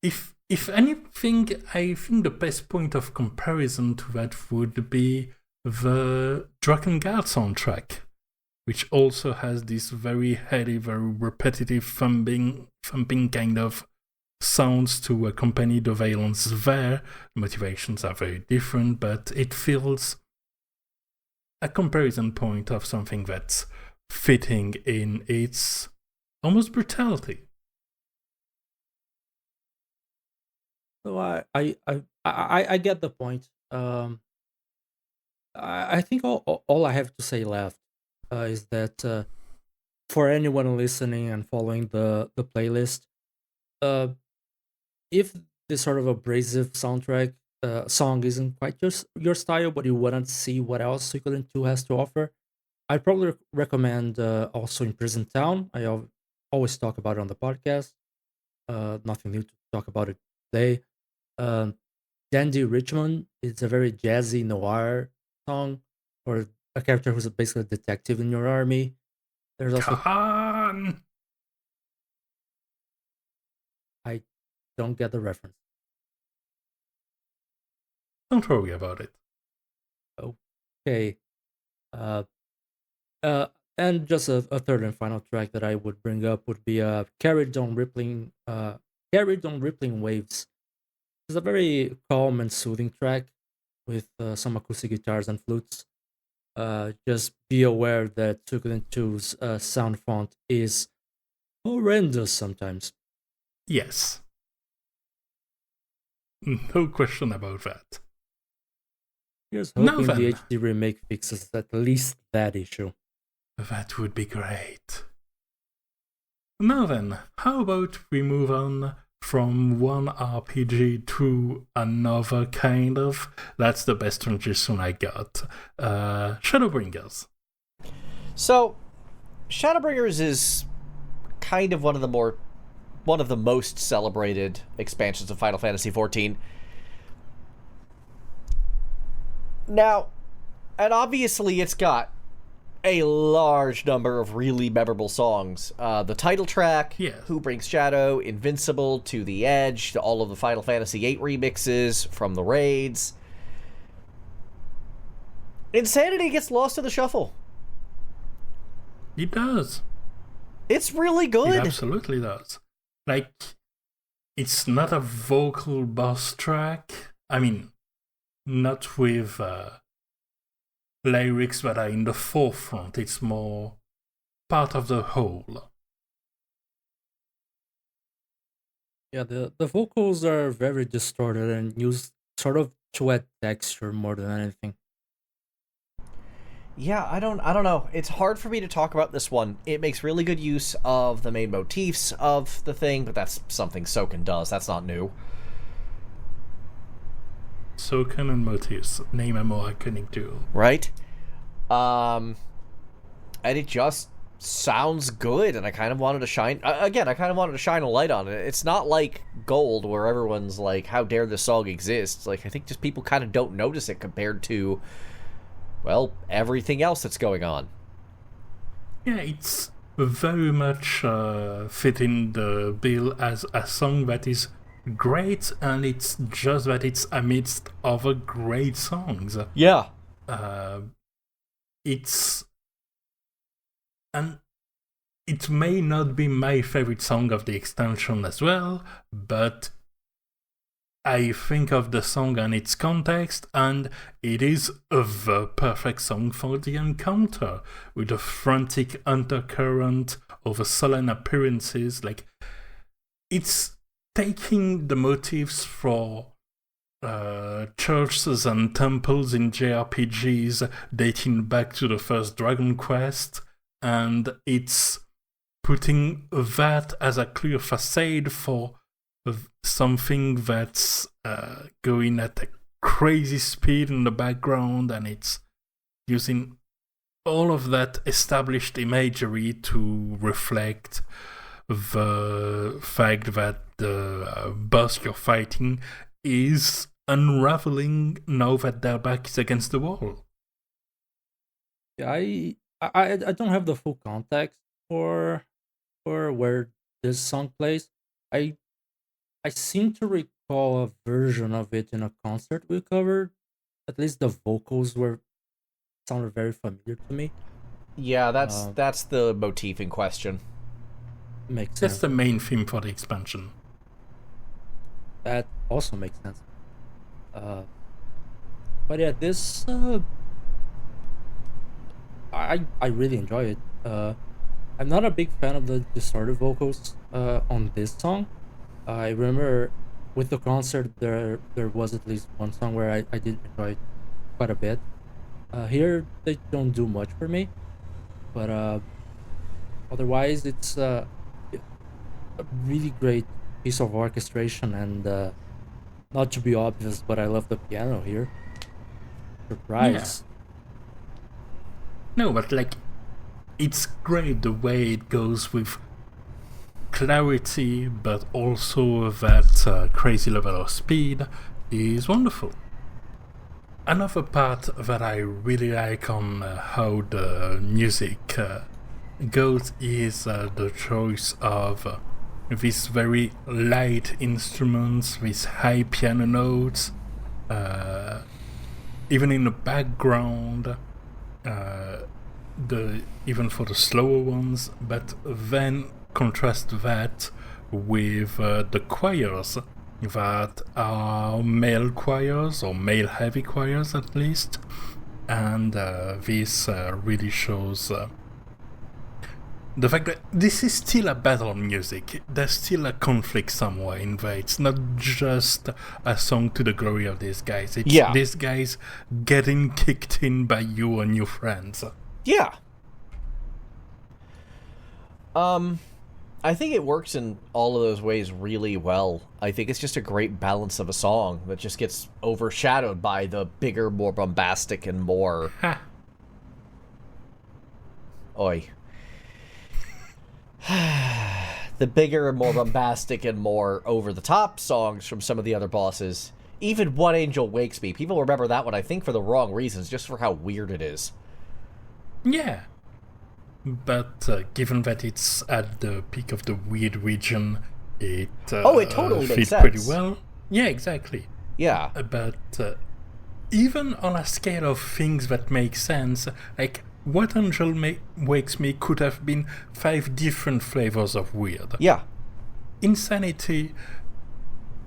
If anything, I think the best point of comparison to that would be the Drakengard soundtrack, which also has this very heady, very repetitive thumping kind of sounds to accompany the violence there. The motivations are very different, but it feels a comparison point of something that's fitting in its almost brutality. So I get the point. I think all I have to say left is that for anyone listening and following the playlist, if this sort of abrasive soundtrack song isn't quite your style, but you want to see what else Suikoden 2 has to offer, I'd probably recommend also Imprisoned Town. I always talk about it on the podcast. Nothing new to talk about it today. Dandy Richmond is a very jazzy noir song, or a character who's basically a detective in your army. There's also Khan! I don't get the reference. Don't worry about it. Okay. And just a third and final track that I would bring up would be Carried on Rippling Waves. It's a very calm and soothing track with some acoustic guitars and flutes. Just be aware that Suikoden 2's sound font is horrendous sometimes. Yes. No question about that. Here's hoping the HD remake fixes at least that issue. That would be great. Now then, how about we move on from one RPG to another kind of? That's the best transition I got. Shadowbringers. So, Shadowbringers is kind of one of the most celebrated expansions of Final Fantasy XIV. Now, and obviously it's got a large number of really memorable songs. The title track, yes. Who Brings Shadow, Invincible, To the Edge, to all of the Final Fantasy VIII remixes from the raids. Insanity gets lost in the shuffle. It does. It's really good. It absolutely does. Like, it's not a vocal boss track. I mean, not with lyrics that are in the forefront. It's more part of the whole. Yeah, the vocals are very distorted and used sort of to add texture more than anything. Yeah, I don't know. It's hard for me to talk about this one. It makes really good use of the main motifs of the thing, but that's something Soken does. That's not new. Soken and motifs name a more iconic duo. Right? And it just sounds good, and I kind of wanted to shine... Again, I kind of wanted to shine a light on it. It's not like Gold, where everyone's like, how dare this song exist? Like, I think just people kind of don't notice it compared to... well, everything else that's going on. Yeah, it's very much fitting the bill as a song that is great, and it's just that it's amidst other great songs. Yeah. And it may not be my favorite song of the extension as well, but I think of the song and its context, and it is the perfect song for the encounter, with a frantic undercurrent over solemn appearances. Like, it's taking the motifs for churches and temples in JRPGs dating back to the first Dragon Quest, and it's putting that as a clear facade for something that's going at a crazy speed in the background, and it's using all of that established imagery to reflect the fact that the boss you're fighting is unraveling now that their back is against the wall. Yeah, I don't have the full context for where this song plays. I seem to recall a version of it in a concert we covered. At least the vocals sounded very familiar to me. Yeah, that's the motif in question. Makes That's sense. the main theme for the expansion. That also makes sense. But yeah, this I really enjoy it. I'm not a big fan of the distorted vocals on this song. I remember with the concert there was at least one song where I did enjoy it quite a bit. Here they don't do much for me, but otherwise it's a really great piece of orchestration, and not to be obvious, but I love the piano here. Surprise. No, but like, it's great the way it goes with clarity, but also that crazy level of speed is wonderful. Another part that I really like on how the music goes is the choice of these very light instruments, these high piano notes, even in the background, even for the slower ones, but then contrast that with the choirs that are male choirs, or male heavy choirs at least, and this really shows the fact that this is still a battle music. There's still a conflict somewhere in there. It's not just a song to the glory of these guys. It's these guys getting kicked in by you and your friends. Yeah. I think it works in all of those ways really well. I think it's just a great balance of a song that just gets overshadowed by the bigger, more bombastic, and more... Oi. The bigger and more bombastic and more over-the-top songs from some of the other bosses. Even One Angel Wakes Me. People remember that one, I think, for the wrong reasons, just for how weird it is. Yeah. But given that it's at the peak of the weird region, it it totally makes fits sense. pretty well. Yeah, exactly. Yeah. But even on a scale of things that make sense, like What Angel Wakes Me could have been 5 different flavors of weird. Yeah. Insanity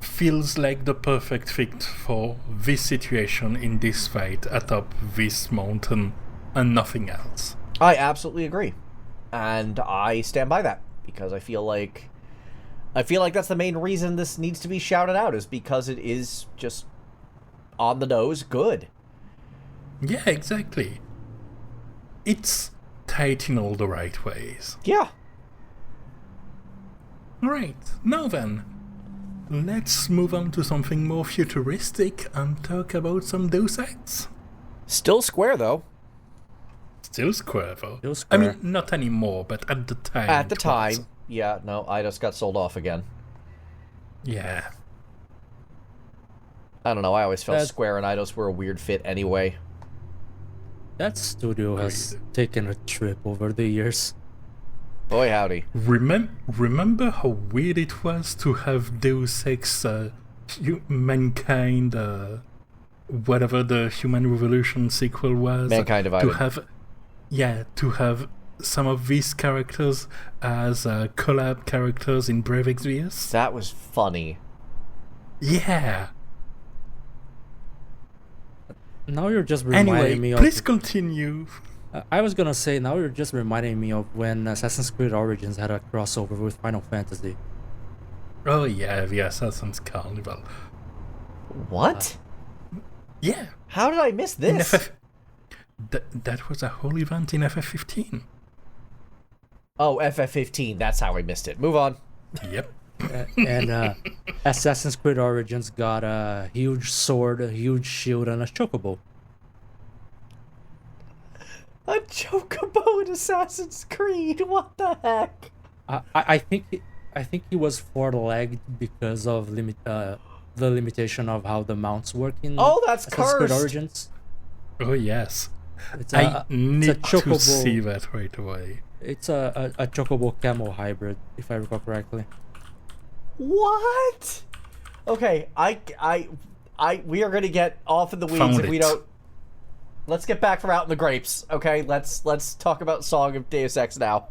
feels like the perfect fit for this situation in this fight atop this mountain and nothing else. I absolutely agree. And I stand by that because I feel like that's the main reason this needs to be shouted out, is because it is just on the nose good. Yeah, exactly. It's tight in all the right ways. Yeah. Right, now then, let's move on to something more futuristic and talk about some Deus Ex. Still square, though. Still square, though. Still square. I mean, not anymore, but at the time. At the it was. time. Yeah, no, I just got sold off again. Yeah. I don't know, I always felt That- Square and Eidos were a weird fit anyway. That studio has taken a trip over the years. Boy, howdy. Remember how weird it was to have Deus Ex Mankind, whatever the Human Revolution sequel was. Mankind Divided. To have some of these characters as collab characters in Brave Exvius. That was funny. Yeah. Now you're just reminding me Anyway, of... please continue. I was gonna say, now you're just reminding me of when Assassin's Creed Origins had a crossover with Final Fantasy. Oh yeah, the Assassin's Carnival. What? Yeah. How did I miss In this? that was a whole event in FF15. Oh, FF15, that's how I missed it. Move on. Yep. And Assassin's Creed Origins got a huge sword, a huge shield, and a chocobo. A chocobo in Assassin's Creed, what the heck? I think he was four-legged because of the limitation of how the mounts work in That's Assassin's Creed cursed. Origins. Oh yes. It's I need to chocobo. see that right away. It's a chocobo camel hybrid, if I recall correctly. What? Okay, we are gonna get off in the weeds Found if we it. don't. Let's get back from out in the grapes, okay? Let's talk about Song of Deus Ex now.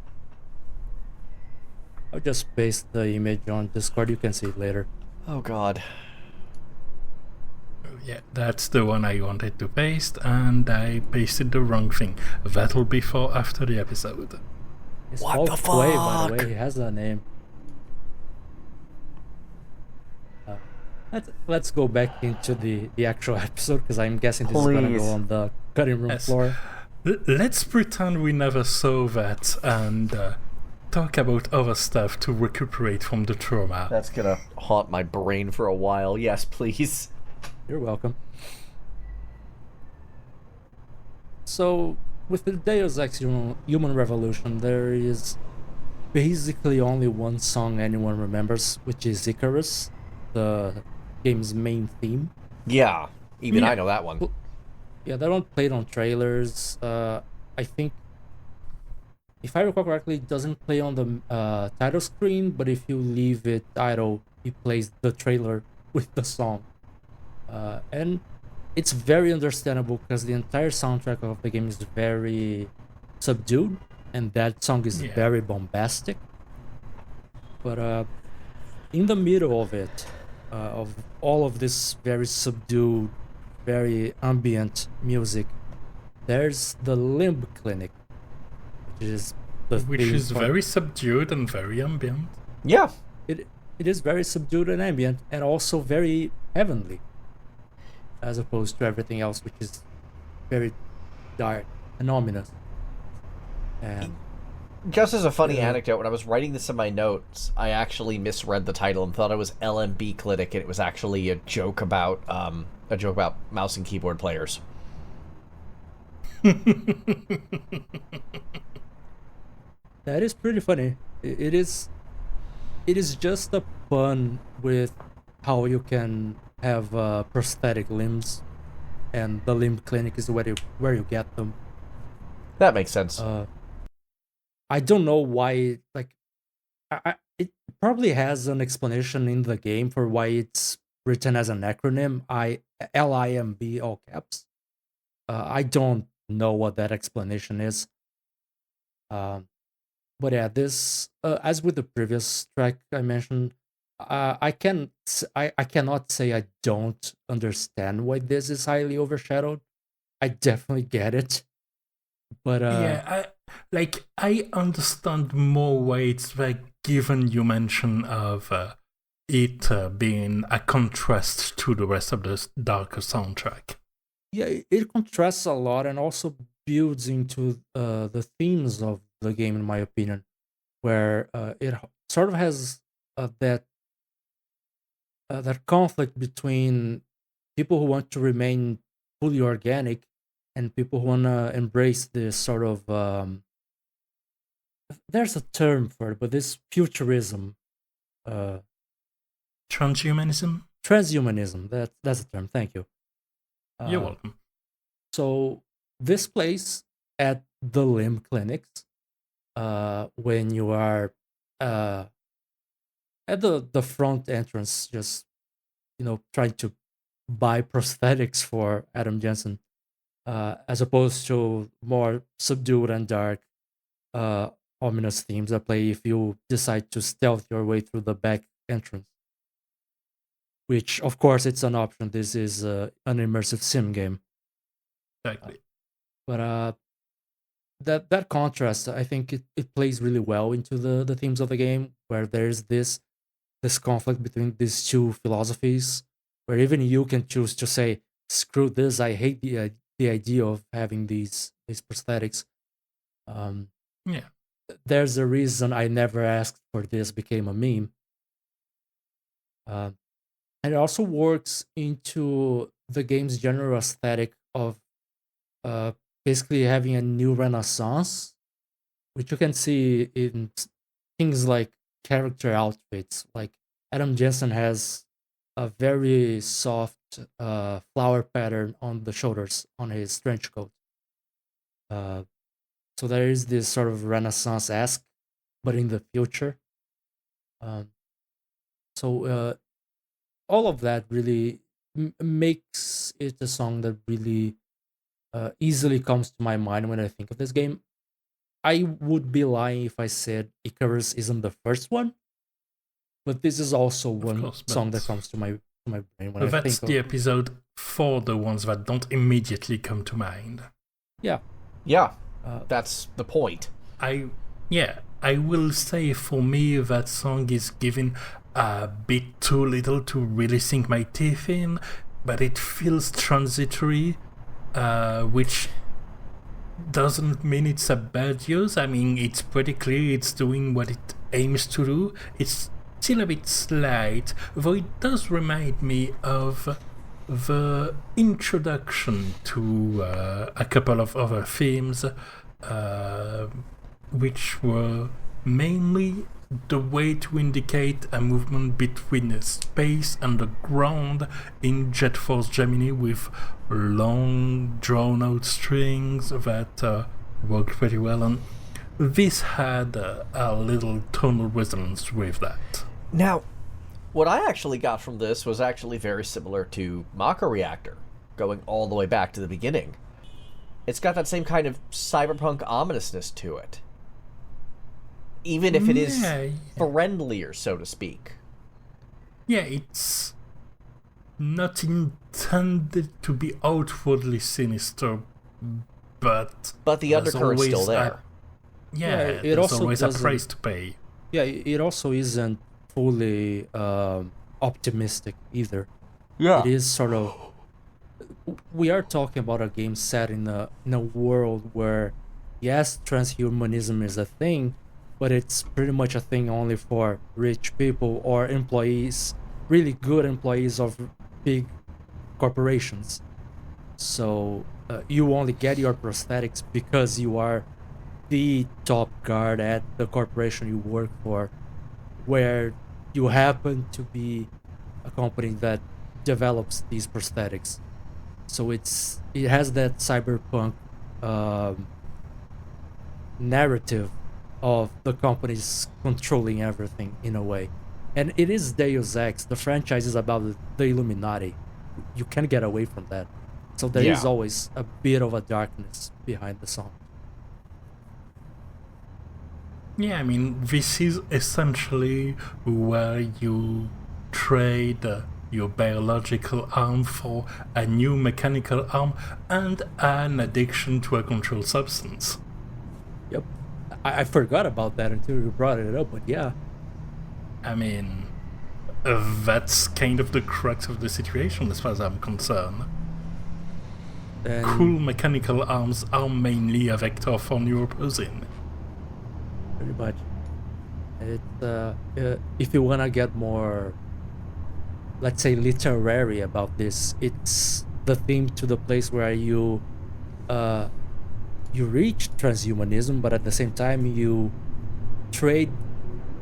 I'll just paste the image on Discord. You can see it later. Oh God. Oh, yeah, that's the one I wanted to paste, and I pasted the wrong thing. That'll be for after the episode. It's What called the Clay, by the fuck? way. He has a name. Let's go back into the actual episode, because I'm guessing this is gonna Please. go on the cutting room Yes. floor. Let's pretend we never saw that and talk about other stuff to recuperate from the trauma. That's gonna haunt my brain for a while. Yes, please. You're welcome. So, with the Deus Ex Human Revolution, there is basically only one song anyone remembers, which is Icarus, the game's main theme. Yeah, even Yeah. I know that one. Yeah, they don't play it on trailers. I think, if I recall correctly, it doesn't play on the title screen, but if you leave it idle, it plays the trailer with the song. And it's very understandable because the entire soundtrack of the game is very subdued, and that song is Yeah. very bombastic. But in the middle of it, of all of this very subdued, very ambient music, there's the Limb Clinic, which is Which is very subdued and very ambient. Yeah. It is very subdued and ambient, and also very heavenly, as opposed to everything else, which is very dark and ominous. And Just as a funny Yeah. anecdote, when I was writing this in my notes, I actually misread the title and thought it was LMB Clinic, and it was actually a joke about mouse and keyboard players. that is pretty funny. It is just a pun with how you can have prosthetic limbs, and the Limb Clinic is where you get them. That makes sense. I don't know why. Like, it probably has an explanation in the game for why it's written as an acronym. LIMB, all caps. I don't know what that explanation is. But yeah, this as with the previous track I mentioned, I cannot say I don't understand why this is highly overshadowed. I definitely get it, but I understand more why it's like given you mention of it being a contrast to the rest of the darker soundtrack. yeah, it contrasts a lot and also builds into the themes of the game, in my opinion, where it sort of has that conflict between people who want to remain fully organic and people who want to embrace this sort of there's a term for it, but this futurism, uh, Transhumanism? transhumanism. That's the term. Thank you. You're welcome. So this place at the limb clinics, when you are at the front entrance, just trying to buy prosthetics for Adam Jensen, as opposed to more subdued and dark, ominous themes that play if you decide to stealth your way through the back entrance. Which, of course, it's an option. This is an immersive sim game. Exactly. But that contrast, I think it plays really well into the themes of the game, where there's this conflict between these two philosophies, where even you can choose to say, "Screw this! I hate the idea of having these prosthetics." Yeah. There's a reason I never asked for this became a meme. And it also works into the game's general aesthetic of basically having a new renaissance, which you can see in things like character outfits. Like Adam Jensen has a very soft flower pattern on the shoulders on his trench coat. So there is this sort of Renaissance-esque, but in the future. So all of that really makes it a song that really easily comes to my mind when I think of this game. I would be lying if I said Icarus isn't the first one, but this is also one song that comes to my brain when I think of... That's the episode for the ones that don't immediately come to mind. Yeah. Yeah, that's the point. I will say for me that song is given a bit too little to really sink my teeth in, but it feels transitory, which doesn't mean it's a bad use. I mean, it's pretty clear it's doing what it aims to do. It's still a bit slight, though it does remind me of the introduction to a couple of other themes, which were mainly the way to indicate a movement between space and the ground in Jet Force Gemini with long drawn-out strings that worked pretty well, and this had a little tonal resonance with that. Now, what I actually got from this was actually very similar to Mako Reactor, going all the way back to the beginning. It's got that same kind of cyberpunk ominousness to it. Even if it is friendlier, so to speak. Yeah, it's not intended to be outwardly sinister, but the undercurrent's still there. There's always a price to pay. Yeah, it also isn't fully optimistic either. Yeah. It is sort of... We are talking about a game set in a world where, yes, transhumanism is a thing, but it's pretty much a thing only for rich people or employees, really good employees of big corporations. So you only get your prosthetics because you are the top guard at the corporation you work for, where you happen to be a company that develops these prosthetics. So it has that cyberpunk narrative of the companies controlling everything in a way. And it is Deus Ex. The franchise is about the Illuminati. You can't get away from that. So there is always a bit of a darkness behind the song. Yeah, I mean, this is essentially where you trade your biological arm for a new mechanical arm and an addiction to a controlled substance. Yep. I forgot about that until you brought it up, but yeah. I mean, that's kind of the crux of the situation as far as I'm concerned. And Cool mechanical arms are mainly a vector for neuroposing. pretty much. If you wanna get more, let's say, literary about this, it's the theme to the place where you reach transhumanism, but at the same time you trade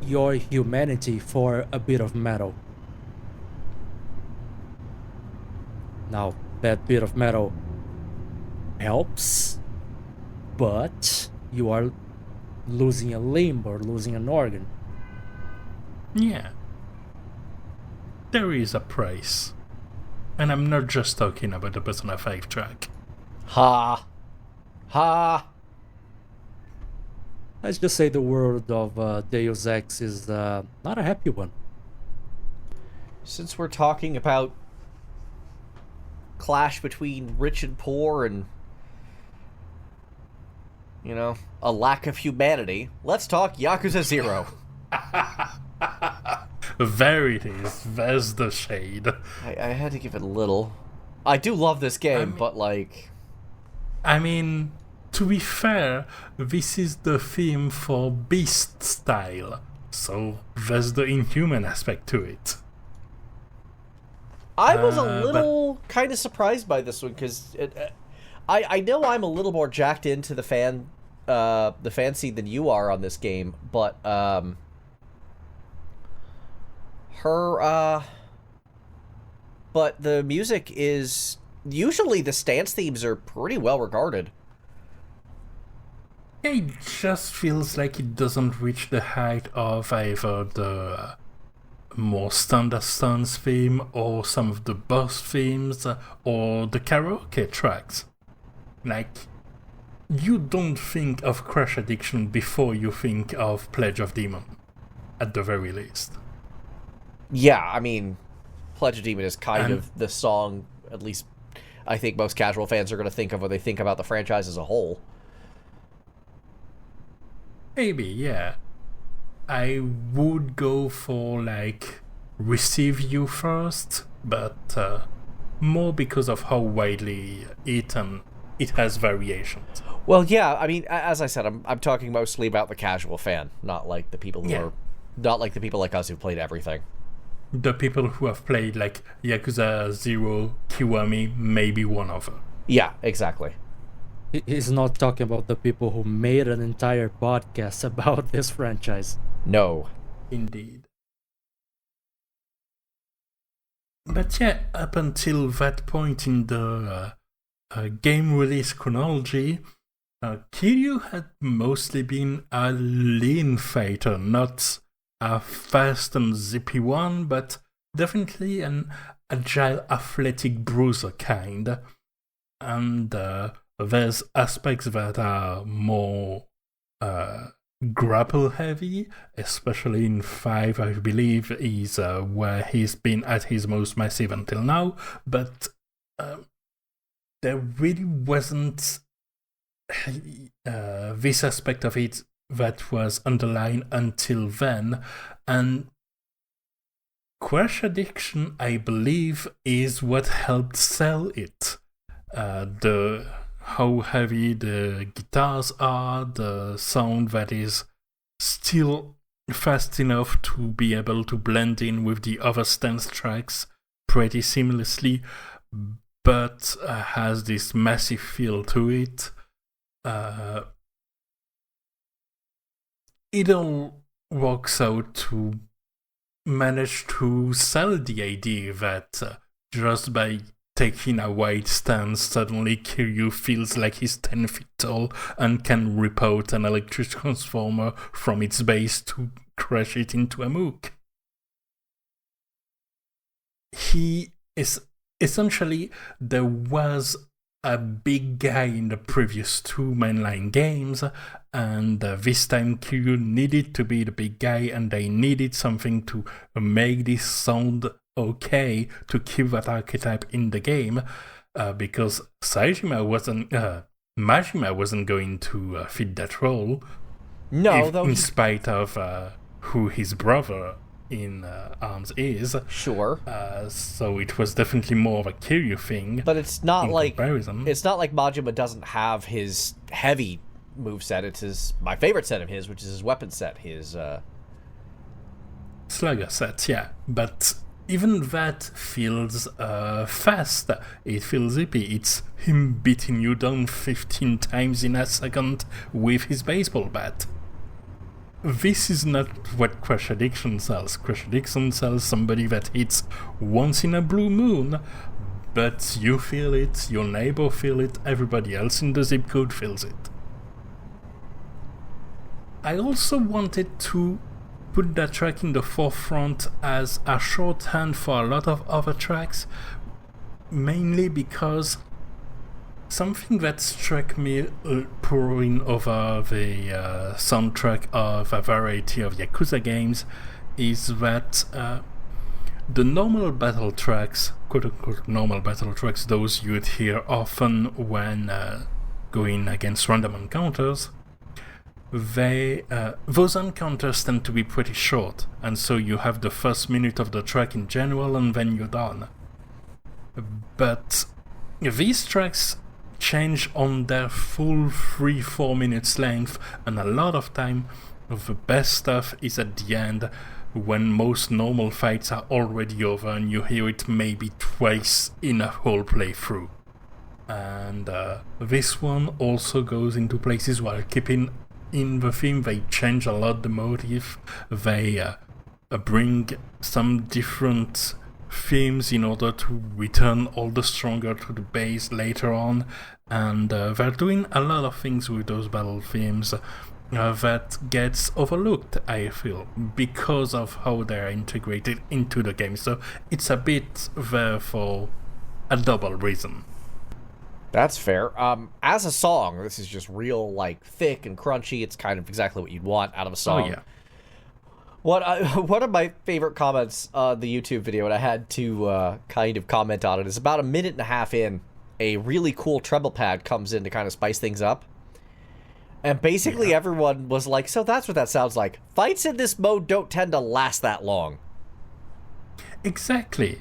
your humanity for a bit of metal. Now, that bit of metal helps, but you are losing a limb or losing an organ. Yeah. There is a price. And I'm not just talking about the Persona 5 track. Ha. Ha. Let's just say the world of Deus Ex is not a happy one. Since we're talking about clash between rich and poor and, you know, a lack of humanity, let's talk Yakuza 0. There it is. There's the shade. I had to give it a little. I do love this game, but like... I mean, to be fair, this is the theme for Beast style, so there's the inhuman aspect to it. I was a little kind of surprised by this one, because I know I'm a little more jacked into the fan scene than you are on this game, but but the music is... Usually the stance themes are pretty well regarded. It just feels like it doesn't reach the height of either the more standard stance theme or some of the boss themes or the karaoke tracks. Like, you don't think of Crash Addiction before you think of Pledge of Demon, at the very least. Yeah, I mean, Pledge of Demon is kind of the song, at least I think most casual fans are going to think of when they think about the franchise as a whole. Maybe, yeah. I would go for, like, Receive You first, but more because of how widely it has variations. Well, yeah, I mean, as I said, I'm talking mostly about the casual fan, not like the people who are... Not like the people like us who played everything. The people who have played, like, Yakuza 0, Kiwami, maybe one of them. Yeah, exactly. He's not talking about the people who made an entire podcast about this franchise. No. Indeed. But yeah, up until that point in the game release chronology, Kiryu had mostly been a lean fighter, not a fast and zippy one, but definitely an agile, athletic bruiser kind. And there's aspects that are more grapple heavy, especially in 5, I believe, is where he's been at his most massive until now, but there really wasn't this aspect of it that was underlined until then, and Crash Addiction, I believe, is what helped sell it. How heavy the guitars are, the sound that is still fast enough to be able to blend in with the other stance tracks pretty seamlessly, but has this massive feel to it. It all works out to manage to sell the idea that just by taking a wide stance, suddenly Kiryu feels like he's 10 feet tall and can rip out an electric transformer from its base to crash it into a mook. He is essentially, there was a big guy in the previous 2 mainline games, and this time Kiryu needed to be the big guy, and they needed something to make this sound okay to keep that archetype in the game, because Majima wasn't going to fit that role. No, in spite of who his brother in arms is. Sure. So it was definitely more of a Kiryu thing. But it's not like comparison. It's not like Majima doesn't have his heavy moveset. It's my favorite set of his, which is his weapon set, his slugger set, yeah. But even that feels fast. It feels hippie. It's him beating you down 15 times in a second with his baseball bat. This is not what Crash Addiction sells. Crash Addiction sells somebody that hits once in a blue moon, but you feel it, your neighbor feel it, everybody else in the zip code feels it. I also wanted to put that track in the forefront as a shorthand for a lot of other tracks, mainly because something that struck me pouring over the soundtrack of a variety of Yakuza games is that the normal battle tracks, quote-unquote normal battle tracks, those you'd hear often when going against random encounters, those encounters tend to be pretty short, and so you have the first minute of the track in general and then you're done. But these tracks change on their full 3-4 minutes length, and a lot of time the best stuff is at the end when most normal fights are already over and you hear it maybe twice in a whole playthrough. And this one also goes into places while keeping in the theme. They change a lot the motif, they bring some different themes in order to return all the stronger to the base later on, and they're doing a lot of things with those battle themes that gets overlooked, I feel, because of how they're integrated into the game. So it's a bit there for a double reason. That's fair. As a song, this is just real, like, thick and crunchy. It's kind of exactly what you'd want out of a song. Oh, yeah. One of my favorite comments on the YouTube video, and I had to kind of comment on it, is about 1.5 minutes in, a really cool treble pad comes in to kind of spice things up. And basically everyone was like, so that's what that sounds like. Fights in this mode don't tend to last that long. Exactly.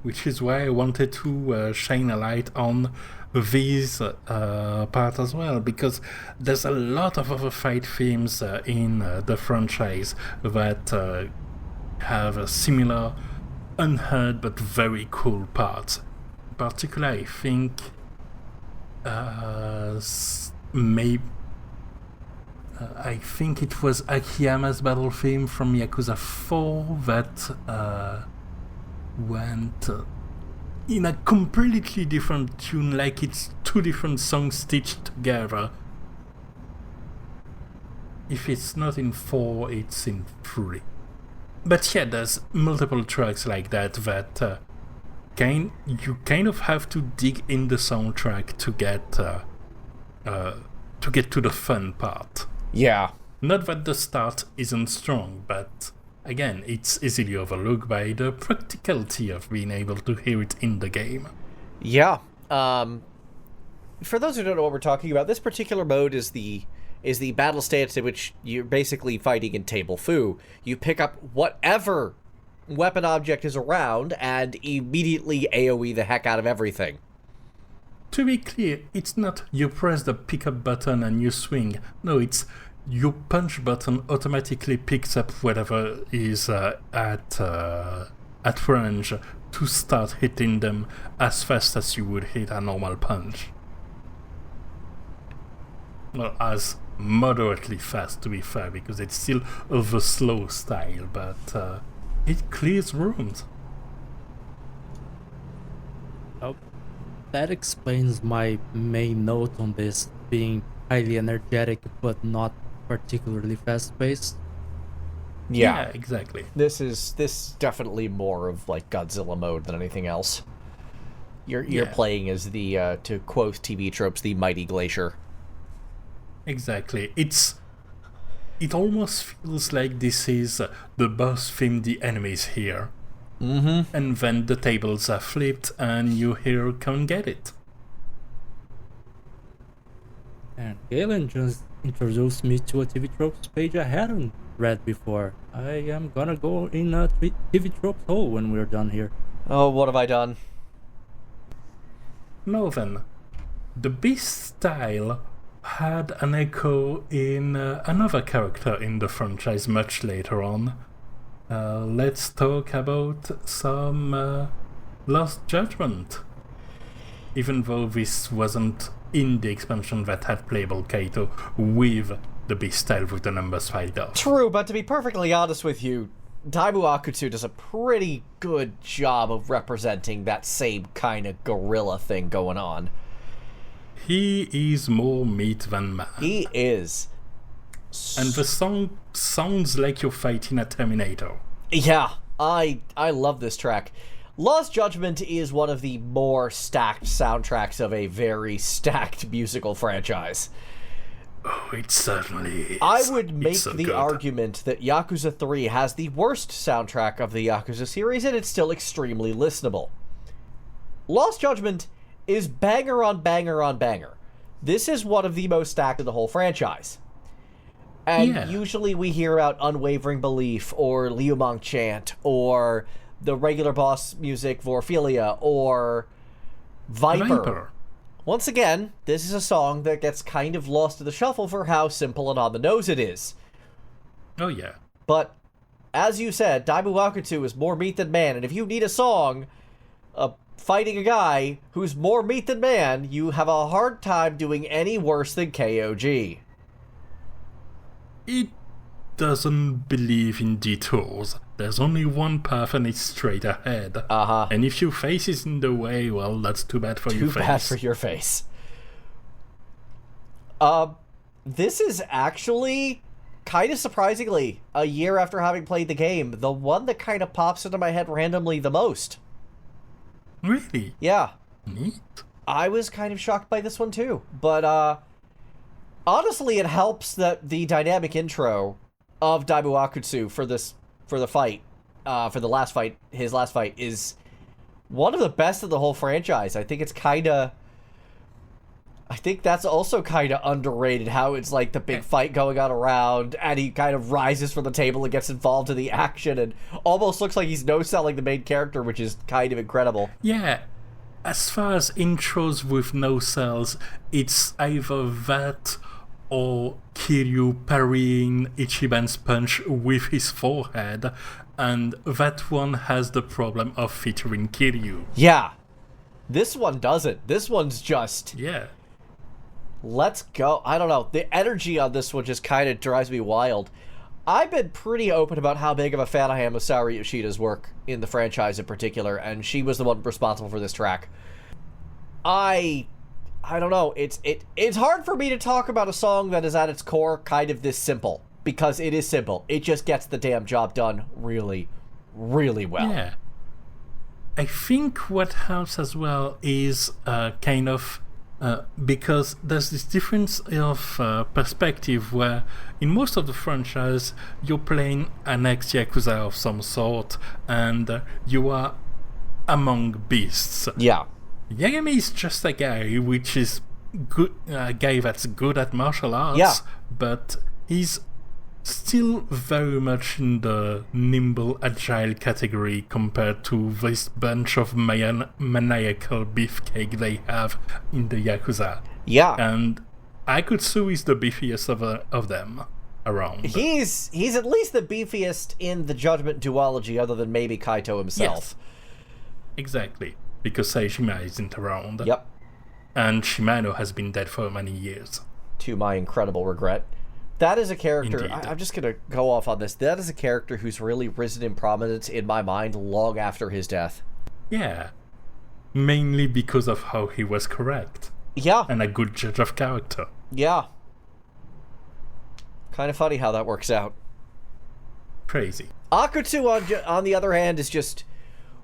Which is why I wanted to shine a light on these part as well, because there's a lot of other fight themes in the franchise that have a similar, unheard but very cool parts. In particular, I think I think it was Akiyama's battle theme from Yakuza 4 that went in a completely different tune, like it's 2 different songs stitched together. If it's not in 4, it's in 3. But yeah, there's multiple tracks like that you kind of have to dig in the soundtrack to get to the fun part. Yeah. Not that the start isn't strong, but again, it's easily overlooked by the practicality of being able to hear it in the game. Yeah. For those who don't know what we're talking about, this particular mode is the battle stance in which you're basically fighting in table fu. You pick up whatever weapon object is around and immediately AoE the heck out of everything. To be clear, it's not you press the pickup button and you swing. No, it's your punch button automatically picks up whatever is at range to start hitting them as fast as you would hit a normal punch. Well, as moderately fast, to be fair, because it's still of a slow style, but it clears rooms. Oh, that explains my main note on this being highly energetic but not particularly fast-paced. Yeah, exactly. This is definitely more of like Godzilla mode than anything else. You're playing as the, to quote TV tropes, the mighty glacier. Exactly. It almost feels like this is the boss theme, the enemies here. Mm-hmm. And then the tables are flipped and you here can't get it. And Galen just introduced me to a TV tropes page I hadn't read before. I am gonna go in a TV tropes hole when we're done here. Oh, what have I done? Now then, the beast style had an echo in another character in the franchise much later on. Let's talk about some Lost Judgment. Even though this wasn't in the expansion that had playable Kaito with the beast style with the numbers 5 down. True, but to be perfectly honest with you, Daibu Akutsu does a pretty good job of representing that same kind of gorilla thing going on. He is more meat than man. He is. And the song sounds like you're fighting a Terminator. Yeah, I love this track. Lost Judgment is one of the more stacked soundtracks of a very stacked musical franchise. Oh, it certainly is. I would make so the good. argument that Yakuza 3 has the worst soundtrack of the Yakuza series, and it's still extremely listenable. Lost Judgment is banger on banger on banger. This is one of the most stacked of the whole franchise. And usually we hear about Unwavering Belief, or Liu Mang Chant, or the regular boss music, Vorphilia, or Viper. Once again, this is a song that gets kind of lost in the shuffle for how simple and on the nose it is. Oh, yeah. But, as you said, Daibu Akutsu is more meat than man, and if you need a song fighting a guy who's more meat than man, you have a hard time doing any worse than K.O.G. It doesn't believe in detours. There's only one path and it's straight ahead. Uh-huh. And if your face is in the way, well, that's too bad for your face. Too bad for your face. This is actually, kind of surprisingly, a year after having played the game, the one that kind of pops into my head randomly the most. Really? Yeah. Neat. I was kind of shocked by this one too. But, honestly, it helps that the dynamic intro of Daibu Akutsu for the fight, for the last fight, his last fight, is one of the best of the whole franchise. I think that's also kind of underrated, how it's like the big fight going on around, and he kind of rises from the table and gets involved in the action, and almost looks like he's no-selling the main character, which is kind of incredible. Yeah. As far as intros with no-sells, it's either that or Kiryu parrying Ichiban's punch with his forehead, and that one has the problem of featuring Kiryu. Yeah. This one doesn't. This one's just... Yeah. Let's go. I don't know. The energy on this one just kind of drives me wild. I've been pretty open about how big of a fan I am of Saori Yoshida's work in the franchise in particular, and she was the one responsible for this track. I don't know, it's hard for me to talk about a song that is at its core kind of this simple, because it is simple. It just gets the damn job done really, really well. Yeah. I think what helps as well is kind of because there's this difference of perspective where in most of the franchise you're playing an ex-Yakuza of some sort and you are among beasts. Yeah. Yagami is just a guy which is good, a guy that's good at martial arts, but he's still very much in the nimble, agile category compared to this bunch of maniacal beefcake they have in the Yakuza. Yeah. And Akutsu is the beefiest of them around. He's at least the beefiest in the Judgment duology, other than maybe Kaito himself. Yes. Exactly. Because Shima isn't around. Yep. And Shimano has been dead for many years. To my incredible regret. That is a character, I'm just going to go off on this. That is a character who's really risen in prominence in my mind long after his death. Yeah. Mainly because of how he was correct. Yeah. And a good judge of character. Yeah. Kind of funny how that works out. Crazy. Akutsu, on the other hand, is just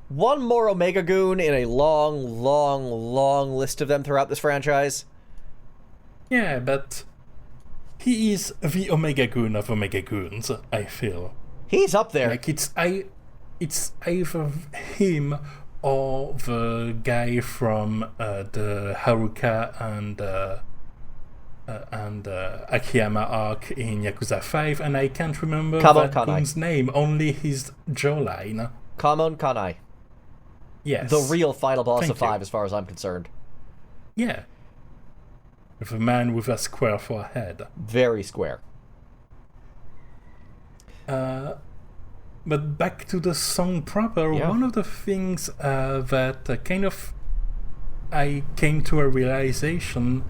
one more Omega Goon in a long, long, long list of them throughout this franchise. Yeah, but he is the Omega Goon of Omega Goons, I feel. He's up there. Like, it's either him or the guy from the Haruka and Akiyama arc in Yakuza 5, and I can't remember that goon's name, only his jawline. Kamon Kanai. Yes. The real final boss of 5, as far as I'm concerned. Yeah. The man with a square forehead. Very square. But back to the song proper, one of the things that kind of I came to a realization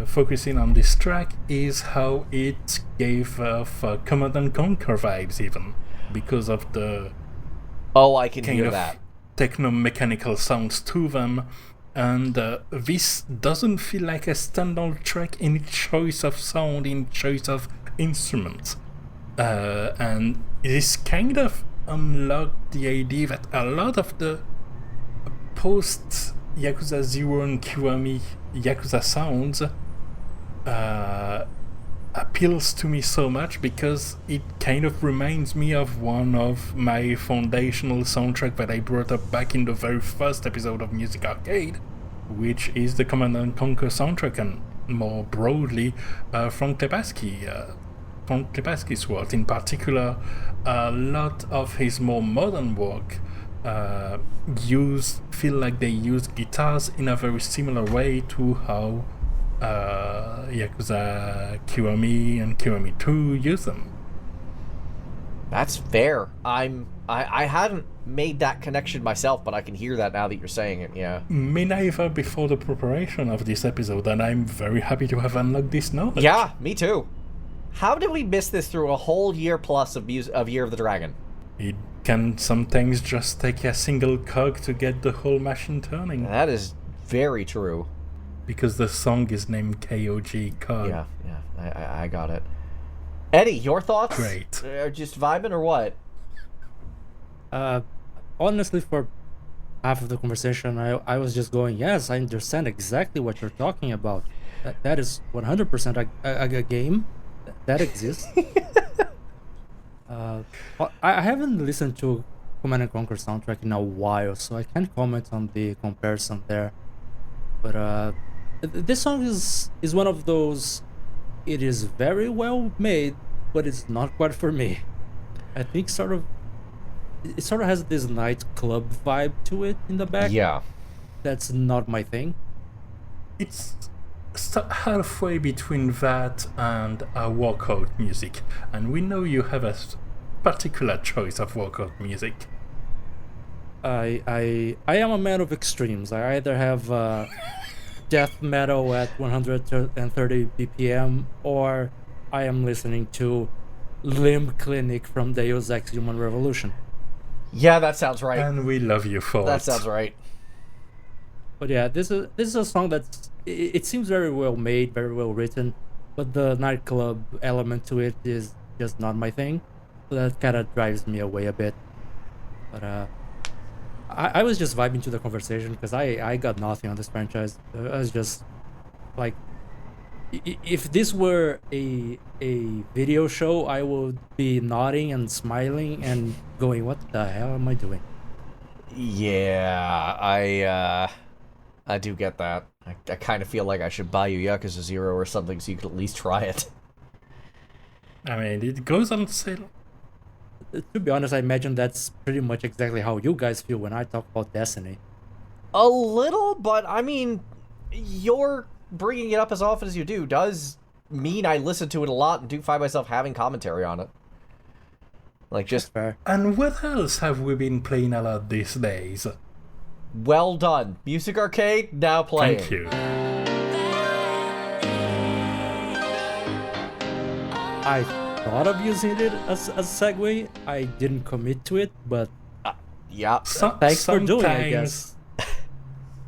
focusing on this track is how it gave off Command & Conquer vibes, even, because of the I can hear that techno-mechanical sounds to them. And this doesn't feel like a standard track in choice of sound, in choice of instruments. And this kind of unlocked the idea that a lot of the post-Yakuza 0 and Kiwami Yakuza sounds appeals to me so much, because it kind of reminds me of one of my foundational soundtrack that I brought up back in the very first episode of Music Arcade, which is the Command & Conquer soundtrack, and more broadly Frank Lebowski's work. In particular, a lot of his more modern work feel like they use guitars in a very similar way to how Yakuza Kiwami and Kiwami 2 use them. That's fair. I hadn't made that connection myself, but I can hear that now that you're saying it, yeah. Me neither before the preparation of this episode, and I'm very happy to have unlocked this knowledge. Yeah, me too. How did we miss this through a whole year plus of Year of the Dragon? It can sometimes just take a single cog to get the whole machine turning. That is very true. Because the song is named K.O.G. Cog. Yeah, I got it. Eddie, your thoughts? Great. Just vibing or what? Honestly, for half of the conversation, I was just going, yes, I understand exactly what you're talking about. That is 100% a game that exists. I haven't listened to Command & Conquer soundtrack in a while, so I can't comment on the comparison there. But this song is one of those, it is very well made, but it's not quite for me. I think it sort of has this nightclub vibe to it in the back. Yeah. That's not my thing. It's halfway between that and a walkout music, and we know you have a particular choice of walkout music. I am a man of extremes. I either have death metal at 130 BPM, or I am listening to Limb Clinic from Deus Ex Human Revolution. Yeah, that sounds right. And we love you for that. That sounds right. But yeah, this is a song that's, it seems very well made, very well written, but the nightclub element to it is just not my thing. So that kind of drives me away a bit. But I was just vibing to the conversation because I got nothing on this franchise. I was just like, if this were a video show, I would be nodding and smiling and going, what the hell am I doing? Yeah, I do get that. I kind of feel like I should buy you Yakuza 0 or something so you could at least try it. I mean, it goes on sale. To be honest, I imagine that's pretty much exactly how you guys feel when I talk about Destiny. A little, but I mean, you're bringing it up as often as you do does mean I listen to it a lot and do find myself having commentary on it. Like, just fair. And what else have we been playing a lot these days? Well done. Music Arcade, now playing. Thank you. I thought of using it as a segue. I didn't commit to it, but yeah. Thanks for doing it, I guess.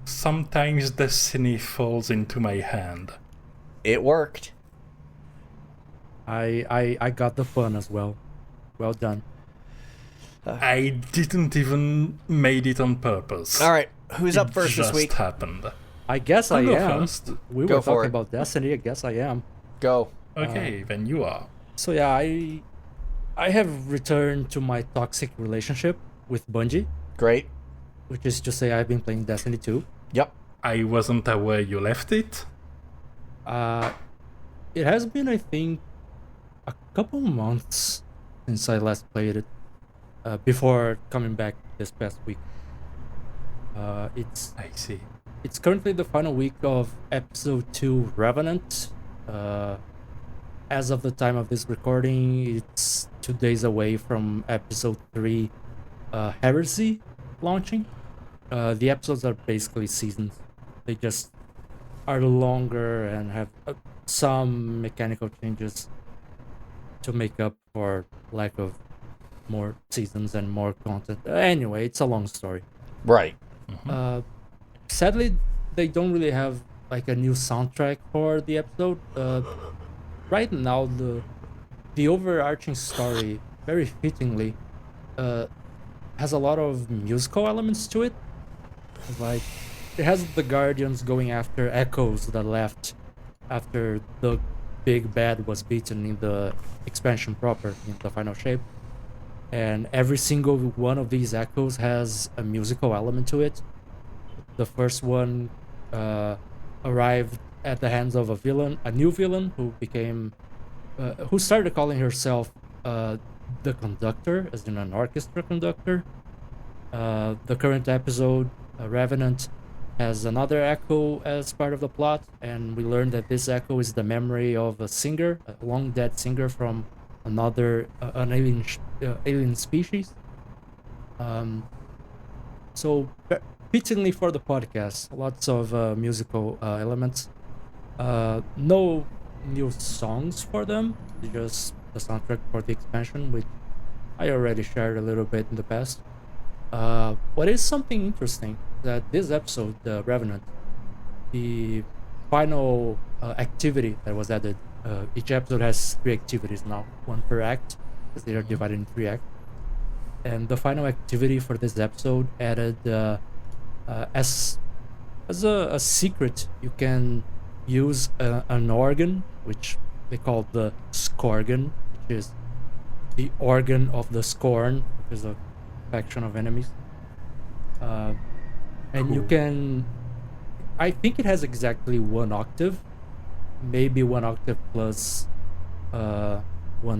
Sometimes Destiny falls into my hand. It worked. I got the fun as well. Well done. I didn't even made it on purpose. All right, who's up first this just week? happened. I guess I I'll go am. first. We Go were for talking it. about Destiny. I guess I am. Go. Okay, then you are. So yeah, I have returned to my toxic relationship with Bungie, Great. which is to say I've been playing Destiny 2. Yep. I wasn't aware you left it. It has been, I think, a couple months since I last played it, before coming back this past week. It's I see. It's currently the final week of episode 2 Revenant. As of the time of this recording, it's 2 days away from episode 3 Heresy launching. The episodes are basically seasons. They just are longer and have some mechanical changes to make up for lack of more seasons and more content. Anyway, it's a long story. Right. Sadly, they don't really have like a new soundtrack for the episode. Right now, the overarching story, very fittingly, has a lot of musical elements to it. Like, it has the Guardians going after echoes that left after the big bad was beaten in the expansion proper, in the final shape. And every single one of these echoes has a musical element to it. The first one arrived at the hands of a new villain who started calling herself the conductor, as in an orchestra conductor. The current episode, Revenant, has another echo as part of the plot, and we learn that this echo is the memory of a singer, a long dead singer from another an alien species. So fittingly for the podcast, lots of musical elements. No new songs for them, just the soundtrack for the expansion, which I already shared a little bit in the past. What is something interesting that this episode, the Revenant, the final activity that was added. Each episode has 3 activities now, 1 per act, because they are divided in 3 acts. And the final activity for this episode added as a secret, you can use an organ, which they call the Skorgan, which is the organ of the Scorn, which is a faction of enemies. And Cool. you can, I think it has exactly 1 octave, maybe 1 octave plus 1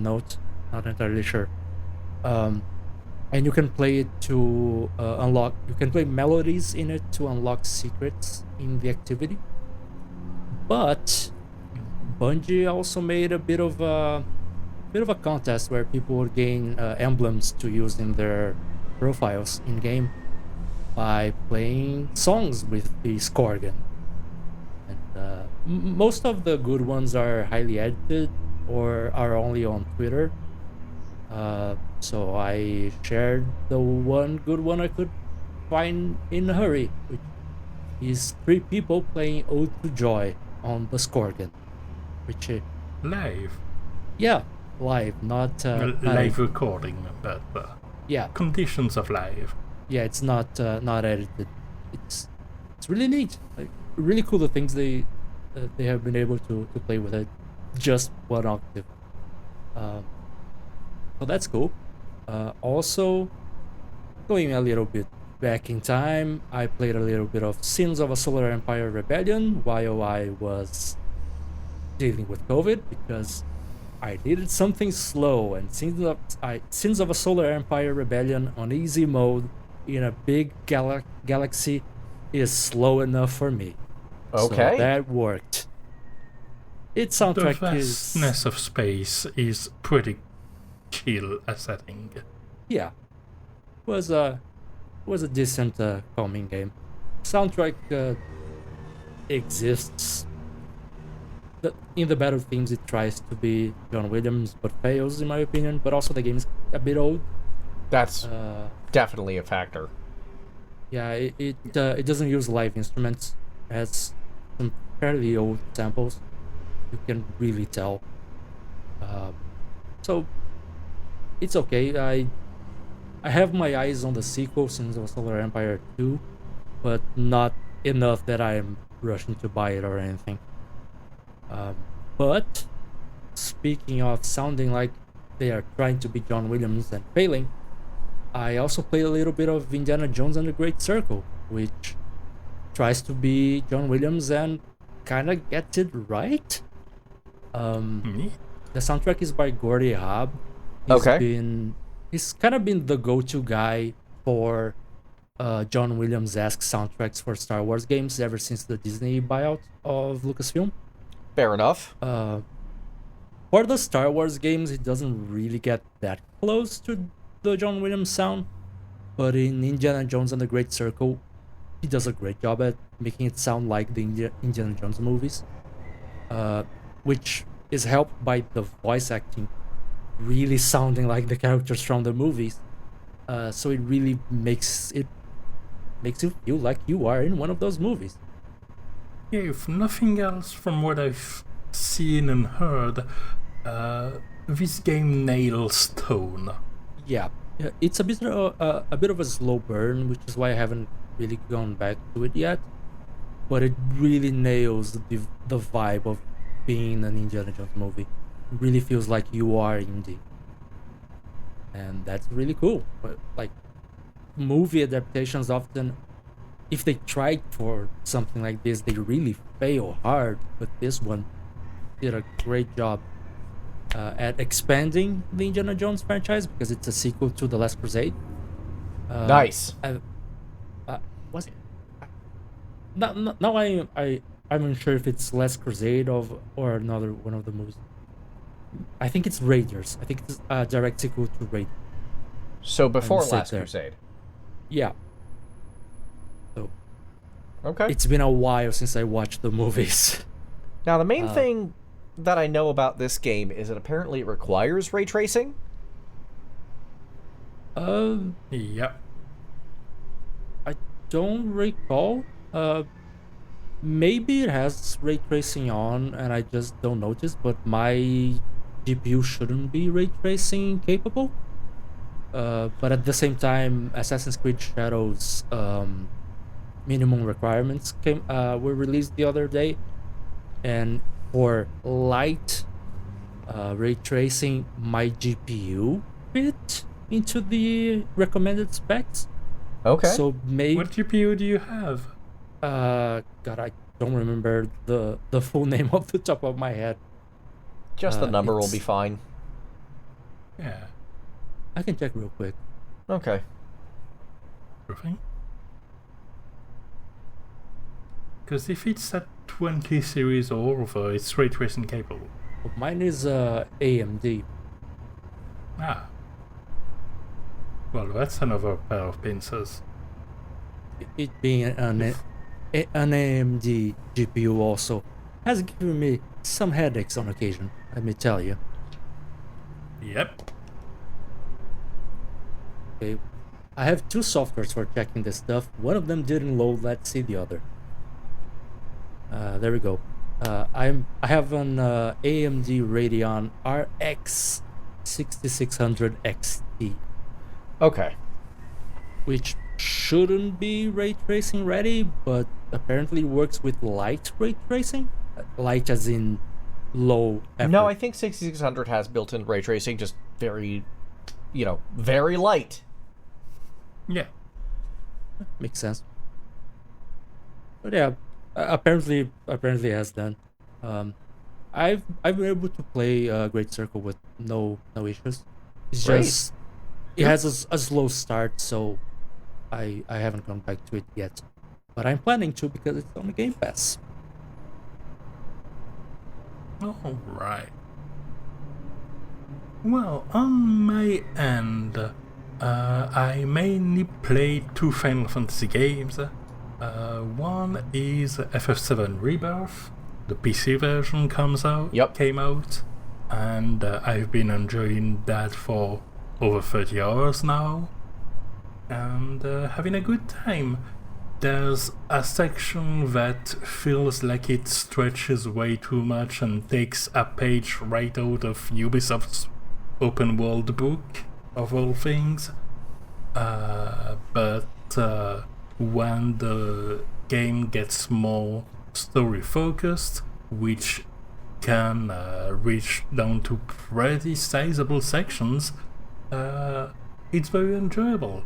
note, not entirely sure. And you can play it to unlock, you can play melodies in it to unlock secrets in the activity. But Bungie also made a bit of a contest where people would gain emblems to use in their profiles in game by playing songs with the Skorgan. And most of the good ones are highly edited or are only on Twitter. So I shared the one good one I could find in a hurry, which is 3 people playing Ode to Joy on the Skorgan, which Live. yeah, live, not Live recording, but yeah, conditions of live. yeah, it's not edited. It's really neat, like really cool the things they have been able to play with it, just 1 octave. So that's cool. Also, going a little bit back in time, I played a little bit of Sins of a Solar Empire Rebellion while I was dealing with COVID, because I needed something slow, and Sins of a Solar Empire Rebellion on easy mode in a big galaxy is slow enough for me. Okay. So that worked. Its The soundtrack is vastness of space is pretty chill a setting. yeah, was a decent calming game. Soundtrack exists. In the battle themes, it tries to be John Williams, but fails in my opinion. But also the game is a bit old. That's definitely a factor. Yeah, it doesn't use live instruments. It has some fairly old samples. You can really tell. So it's okay. I have my eyes on the sequel, Sins of Solar Empire 2, but not enough that I'm rushing to buy it or anything. But speaking of sounding like they are trying to be John Williams and failing, I also played a little bit of Indiana Jones and the Great Circle, which tries to be John Williams and kind of gets it right. The soundtrack is by Gordy Haab. He's kind of been the go-to guy for John Williams-esque soundtracks for Star Wars games ever since the Disney buyout of Lucasfilm. Fair enough. For the Star Wars games, it doesn't really get that close to the John Williams sound, but in Indiana Jones and the Great Circle, he does a great job at making it sound like the Indiana Jones movies, which is helped by the voice acting really sounding like the characters from the movies. So it really makes you feel like you are in one of those movies. Yeah, if nothing else from what I've seen and heard, this game nails tone. Yeah, it's a bit of a slow burn, which is why I haven't really gone back to it yet. But it really nails the vibe of being an Indiana Jones movie. It really feels like you are Indy, and that's really cool. But like, movie adaptations often, if they try for something like this, they really fail hard. But this one did a great job at expanding the Indiana Jones franchise, because it's a sequel to The Last Crusade. Nice. Was it? Now I'm unsure if it's Last Crusade or another one of the movies. I think it's Raiders. I think it's a direct sequel to Raiders. So before Last Crusade. Yeah. So. Okay. It's been a while since I watched the movies. Now the main thing that I know about this game is that apparently it requires ray tracing. Yep. I don't recall. Maybe it has ray tracing on and I just don't notice, but my GPU shouldn't be ray tracing capable. But at the same time, Assassin's Creed Shadows minimum requirements were released the other day, and for light ray tracing, my GPU fit into the recommended specs. Okay. So maybe. What GPU do you have? God, I don't remember the full name off the top of my head. Just the number will be fine. Yeah. I can check real quick. Okay. Everything? Because if it's at 20 series or over, it's ray tracing capable. Well, mine is AMD. Ah. Well, that's another pair of pincers. It being an AMD GPU also has given me some headaches on occasion, let me tell you. Yep. Okay, I have two softwares for checking this stuff. One of them didn't load. Let's see the other. There we go. I have an AMD Radeon RX 6600 XT. Okay. Which shouldn't be ray tracing ready, but apparently works with light ray tracing. Light as in low effort. No, I think 6600 has built-in ray tracing, just very, very light. Yeah. Makes sense. But yeah, apparently it has done. I've been able to play Great Circle with no issues. It's Great. just it has a slow start, so I haven't gone back to it yet. But I'm planning to, because it's on the Game Pass. Alright. Well, on my end, I mainly played two Final Fantasy games. One is FF7 Rebirth. The PC version came out, and I've been enjoying that for over 30 hours now, and having a good time. There's a section that feels like it stretches way too much and takes a page right out of Ubisoft's open world book, of all things. but when the game gets more story-focused, which can reach down to pretty sizable sections, it's very enjoyable.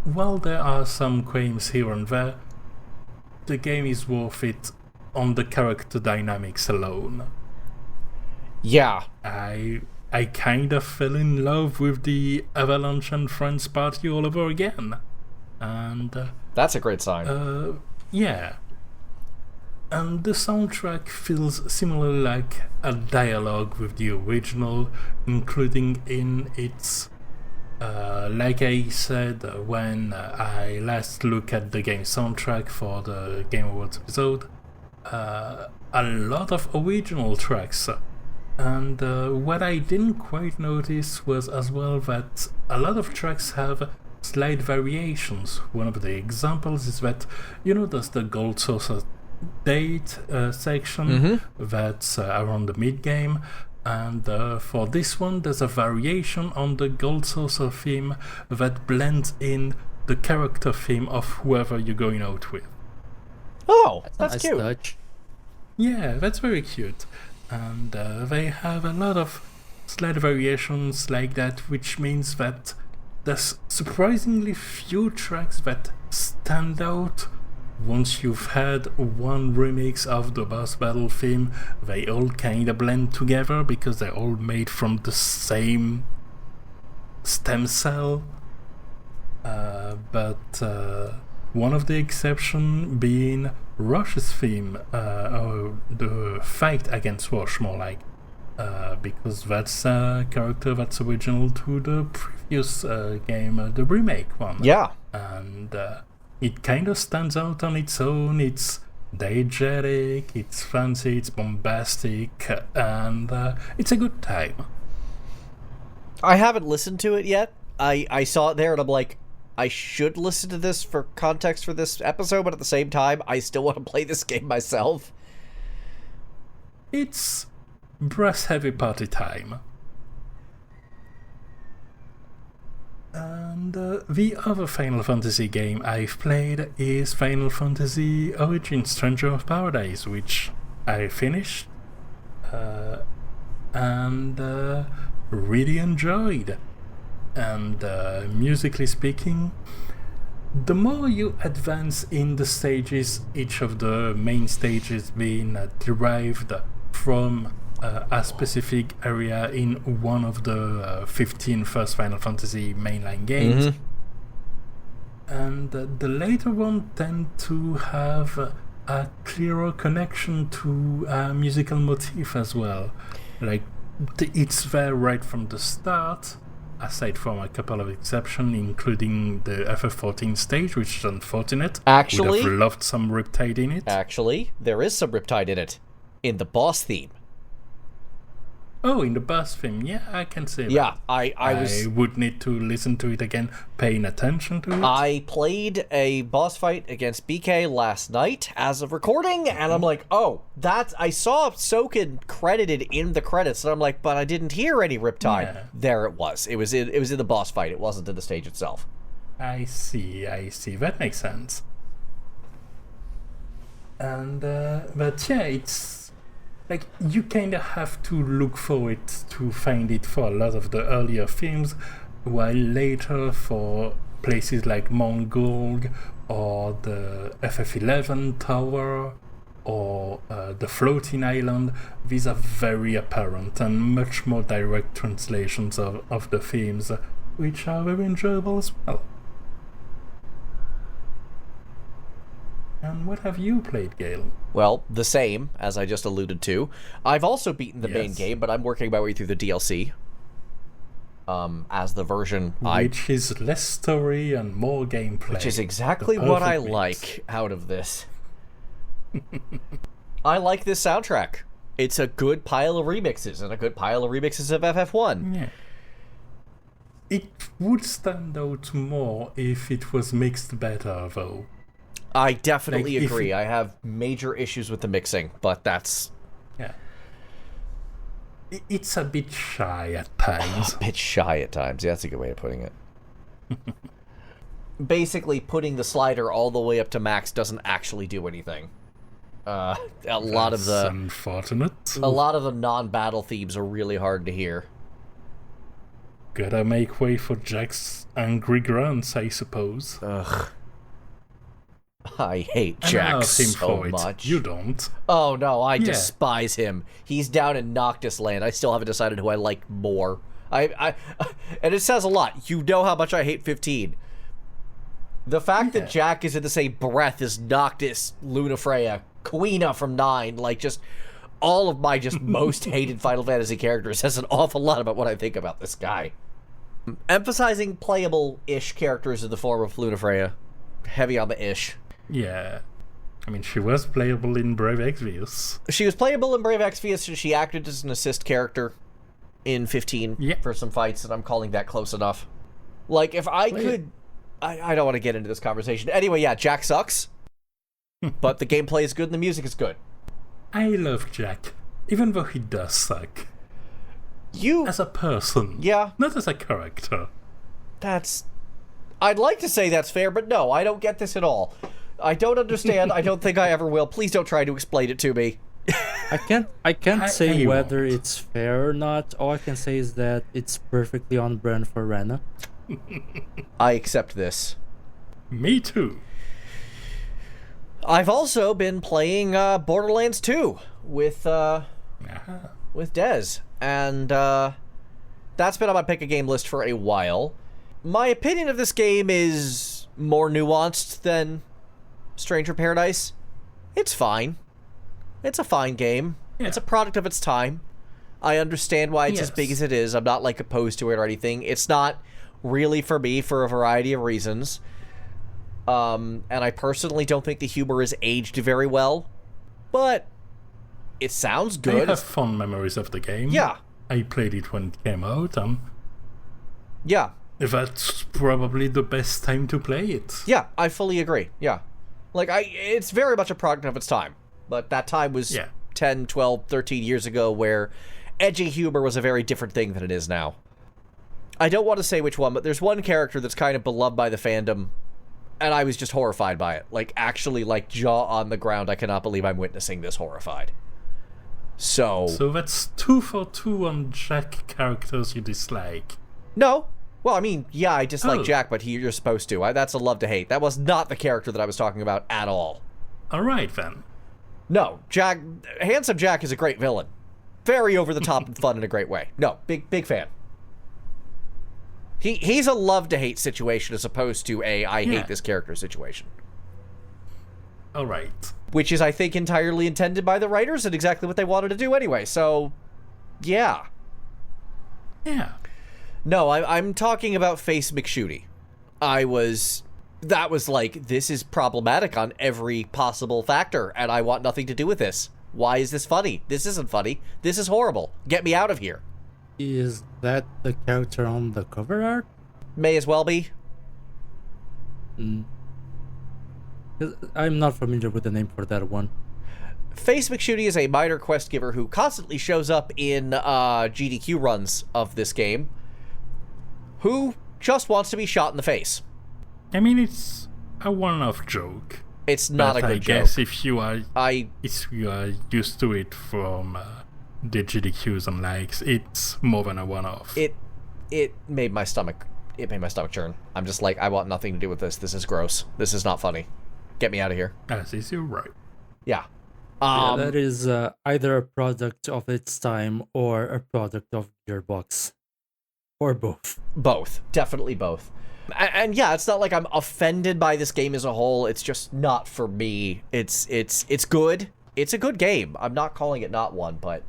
While there are some claims here and there, the game is worth it on the character dynamics alone. Yeah. I kind of fell in love with the Avalanche and Friends party all over again. And that's a great sign. Yeah. And the soundtrack feels similar like a dialogue with the original, including in its like I said when I last looked at the game soundtrack for the Game Awards episode, a lot of original tracks. And what I didn't quite notice was as well that a lot of tracks have slight variations. One of the examples is that, there's the Gold Saucer date section that's around the mid-game. And for this one, there's a variation on the Gold Saucer theme that blends in the character theme of whoever you're going out with. Oh, that's nice cute. Touch. Yeah, that's very cute. And they have a lot of slight variations like that, which means that there's surprisingly few tracks that stand out. Once you've had one remix of the boss battle theme, they all kind of blend together because they're all made from the same stem cell. But one of the exceptions being Rush's theme, or the fight against Rush, more like, because that's a character that's original to the previous game, the Remake one. Yeah. And it kind of stands out on its own. It's diegetic, it's fancy, it's bombastic, and it's a good time. I haven't listened to it yet. I saw it there and I'm like, I should listen to this for context for this episode, but at the same time, I still want to play this game myself. It's brass-heavy party time. And the other Final Fantasy game I've played is Final Fantasy Origins Stranger of Paradise, which I finished and really enjoyed. And musically speaking, the more you advance in the stages, each of the main stages being derived from a specific area in one of the 15 first Final Fantasy mainline games. And the later one tend to have a clearer connection to a musical motif as well. Like, it's there right from the start, aside from a couple of exceptions, including the FF14 stage, which is unfortunate. Actually, would have loved some Riptide in it. Actually, there is some Riptide in it. In the boss theme. Oh, in the boss theme, yeah, I can say that. Yeah, I would need to listen to it again, paying attention to it. I played a boss fight against BK last night as of recording, and I'm like, oh, I saw Soken credited in the credits, and I'm like, but I didn't hear any Riptide. Yeah. There it was. It was in the boss fight. It wasn't in the stage itself. I see. That makes sense. And, but yeah, it's like, you kind of have to look for it to find it for a lot of the earlier films, while later for places like Mount Gold or the FF11 tower or the floating island, these are very apparent and much more direct translations of the themes, which are very enjoyable as well. And what have you played, Gale? Well, the same, as I just alluded to. I've also beaten the main game, but I'm working my way through the DLC. As the version which is less story and more gameplay. Which is exactly what I like out of this. I like this soundtrack. It's a good pile of remixes, and a good pile of remixes of FF1. Yeah. It would stand out more if it was mixed better, though. I definitely agree. I have major issues with the mixing, but that's... Yeah. It's a bit shy at times. A bit shy at times. Yeah, that's a good way of putting it. Basically, putting the slider all the way up to max doesn't actually do anything. A lot of the non-battle themes are really hard to hear. Gotta make way for Jack's angry grunts, I suppose. Ugh. I hate Jack so much. You don't. Oh no, I despise him. He's down in Noctis land. I still haven't decided who I like more. And it says a lot. You know how much I hate 15. The fact that Jack is in the same breath as Noctis, Lunafreya, Quina from 9, like just all of my just most hated Final Fantasy characters says an awful lot about what I think about this guy. Emphasizing playable-ish characters in the form of Lunafreya. Heavy on the ish. Yeah. I mean, she was playable in Brave Exvius. She was playable in Brave Exvius, and she acted as an assist character in 15 for some fights, and I'm calling that close enough. Like, if I could... I don't want to get into this conversation. Anyway, yeah, Jack sucks, but the gameplay is good and the music is good. I love Jack, even though he does suck. As a person. Yeah. Not as a character. I'd like to say that's fair, but no, I don't get this at all. I don't understand. I don't think I ever will. Please don't try to explain it to me. I can't say whether it's fair or not. All I can say is that it's perfectly on brand for Rena. I accept this. Me too. I've also been playing Borderlands 2 with Dez, and that's been on my pick a game list for a while. My opinion of this game is more nuanced than Stranger Paradise. It's fine. It's a fine game. Yeah. It's a product of its time. I understand why it's as big as it is. I'm not like opposed to it or anything. It's not really for me for a variety of reasons. And I personally don't think the humor is aged very well. But it sounds good. I have fond memories of the game. Yeah. I played it when it came out. Yeah. That's probably the best time to play it. Yeah, I fully agree. Yeah. Like, it's very much a product of its time. But that time was 10, 12, 13 years ago where edgy humor was a very different thing than it is now. I don't want to say which one, but there's one character that's kind of beloved by the fandom, and I was just horrified by it. Like, actually, like, jaw on the ground, I cannot believe I'm witnessing this horrified. So that's 2 for 2 on Jack characters you dislike. No. Well, I mean, yeah, I dislike Jack, but you're supposed to. That's a love to hate. That was not the character that I was talking about at all. Alright, then. No, Jack, Handsome Jack is a great villain. Very over the top and fun in a great way. No, big fan. He's a love to hate situation as opposed to a I hate this character situation. Alright. Which is, I think, entirely intended by the writers and exactly what they wanted to do anyway, so yeah. Yeah. No, I'm talking about Face McShooty. That was like, this is problematic on every possible factor, and I want nothing to do with this. Why is this funny? This isn't funny. This is horrible. Get me out of here. Is that the character on the cover art? May as well be. I'm not familiar with the name for that one. Face McShooty is a minor quest giver who constantly shows up in GDQ runs of this game, who just wants to be shot in the face. I mean, it's a one-off joke. It's not a good joke. I guess if you are used to it from the GDQs and likes, it's more than a one-off. It made my stomach churn. I'm just like, I want nothing to do with this. This is gross. This is not funny. Get me out of here. As is, you're right. Yeah. That is either a product of its time or a product of Gearbox. Or both. Both. Definitely both. And yeah, it's not like I'm offended by this game as a whole. It's just not for me. It's good. It's a good game. I'm not calling it not one, but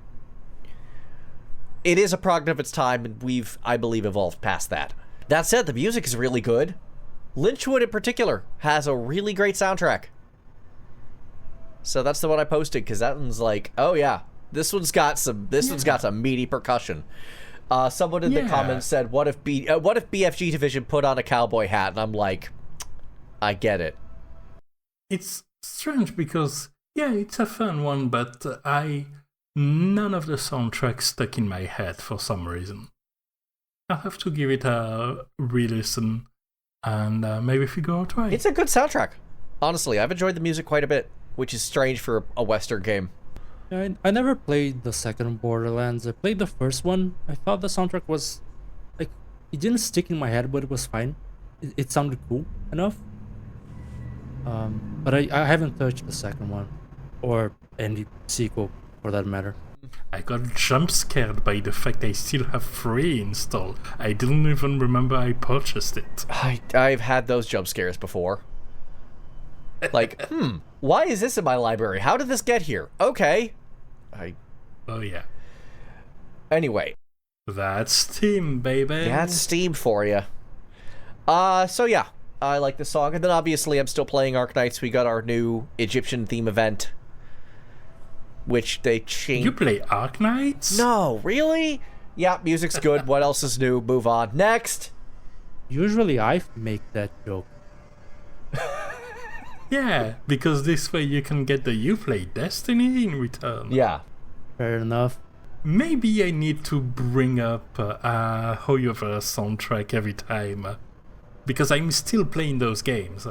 it is a product of its time, and we've, I believe, evolved past that. That said, the music is really good. Lynchwood in particular has a really great soundtrack. So that's the one I posted, because that one's like, oh yeah, this one's got some meaty percussion. Someone in the comments said, what if BFG Division put on a cowboy hat? And I'm like, I get it. It's strange because, yeah, it's a fun one, but I none of the soundtrack stuck in my head for some reason. I'll have to give it a re-listen and maybe figure out why. It's a good soundtrack. Honestly, I've enjoyed the music quite a bit, which is strange for a Western game. I never played the second Borderlands. I played the first one. I thought the soundtrack was, like, it didn't stick in my head, but it was fine. It sounded cool enough. But I haven't touched the second one, or any sequel for that matter. I got jump scared by the fact I still have 3 installed. I didn't even remember I purchased it. I've had those jump scares before. Like, why is this in my library? How did this get here? Okay. Oh yeah. Anyway. That's Steam, baby. That's Steam for you. So yeah, I like this song. And then obviously I'm still playing Arknights. We got our new Egyptian theme event, which they changed. You play Arknights? No, really? Yeah, music's good. What else is new? Move on. Next. Usually I make that joke. Yeah, because this way you can get the You Play Destiny in return. Yeah. Fair enough. Maybe I need to bring up Hoyoverse soundtrack every time. Because I'm still playing those games.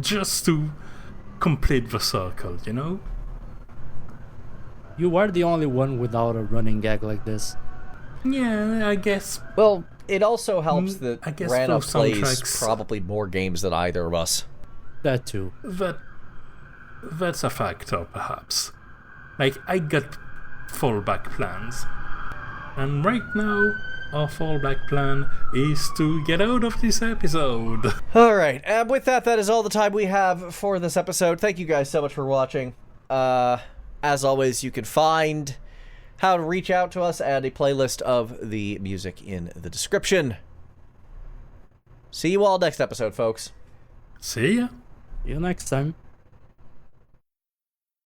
Just to complete the circle, you know? You are the only one without a running gag like this. Yeah, I guess. Well, it also helps that I guess Rana those plays soundtracks- probably more games than either of us. That too. That's a factor, perhaps. Like, I got fallback plans. And right now, our fallback plan is to get out of this episode. Alright, and with that is all the time we have for this episode. Thank you guys so much for watching. As always, you can find how to reach out to us and a playlist of the music in the description. See you all next episode, folks. See ya. See you next time.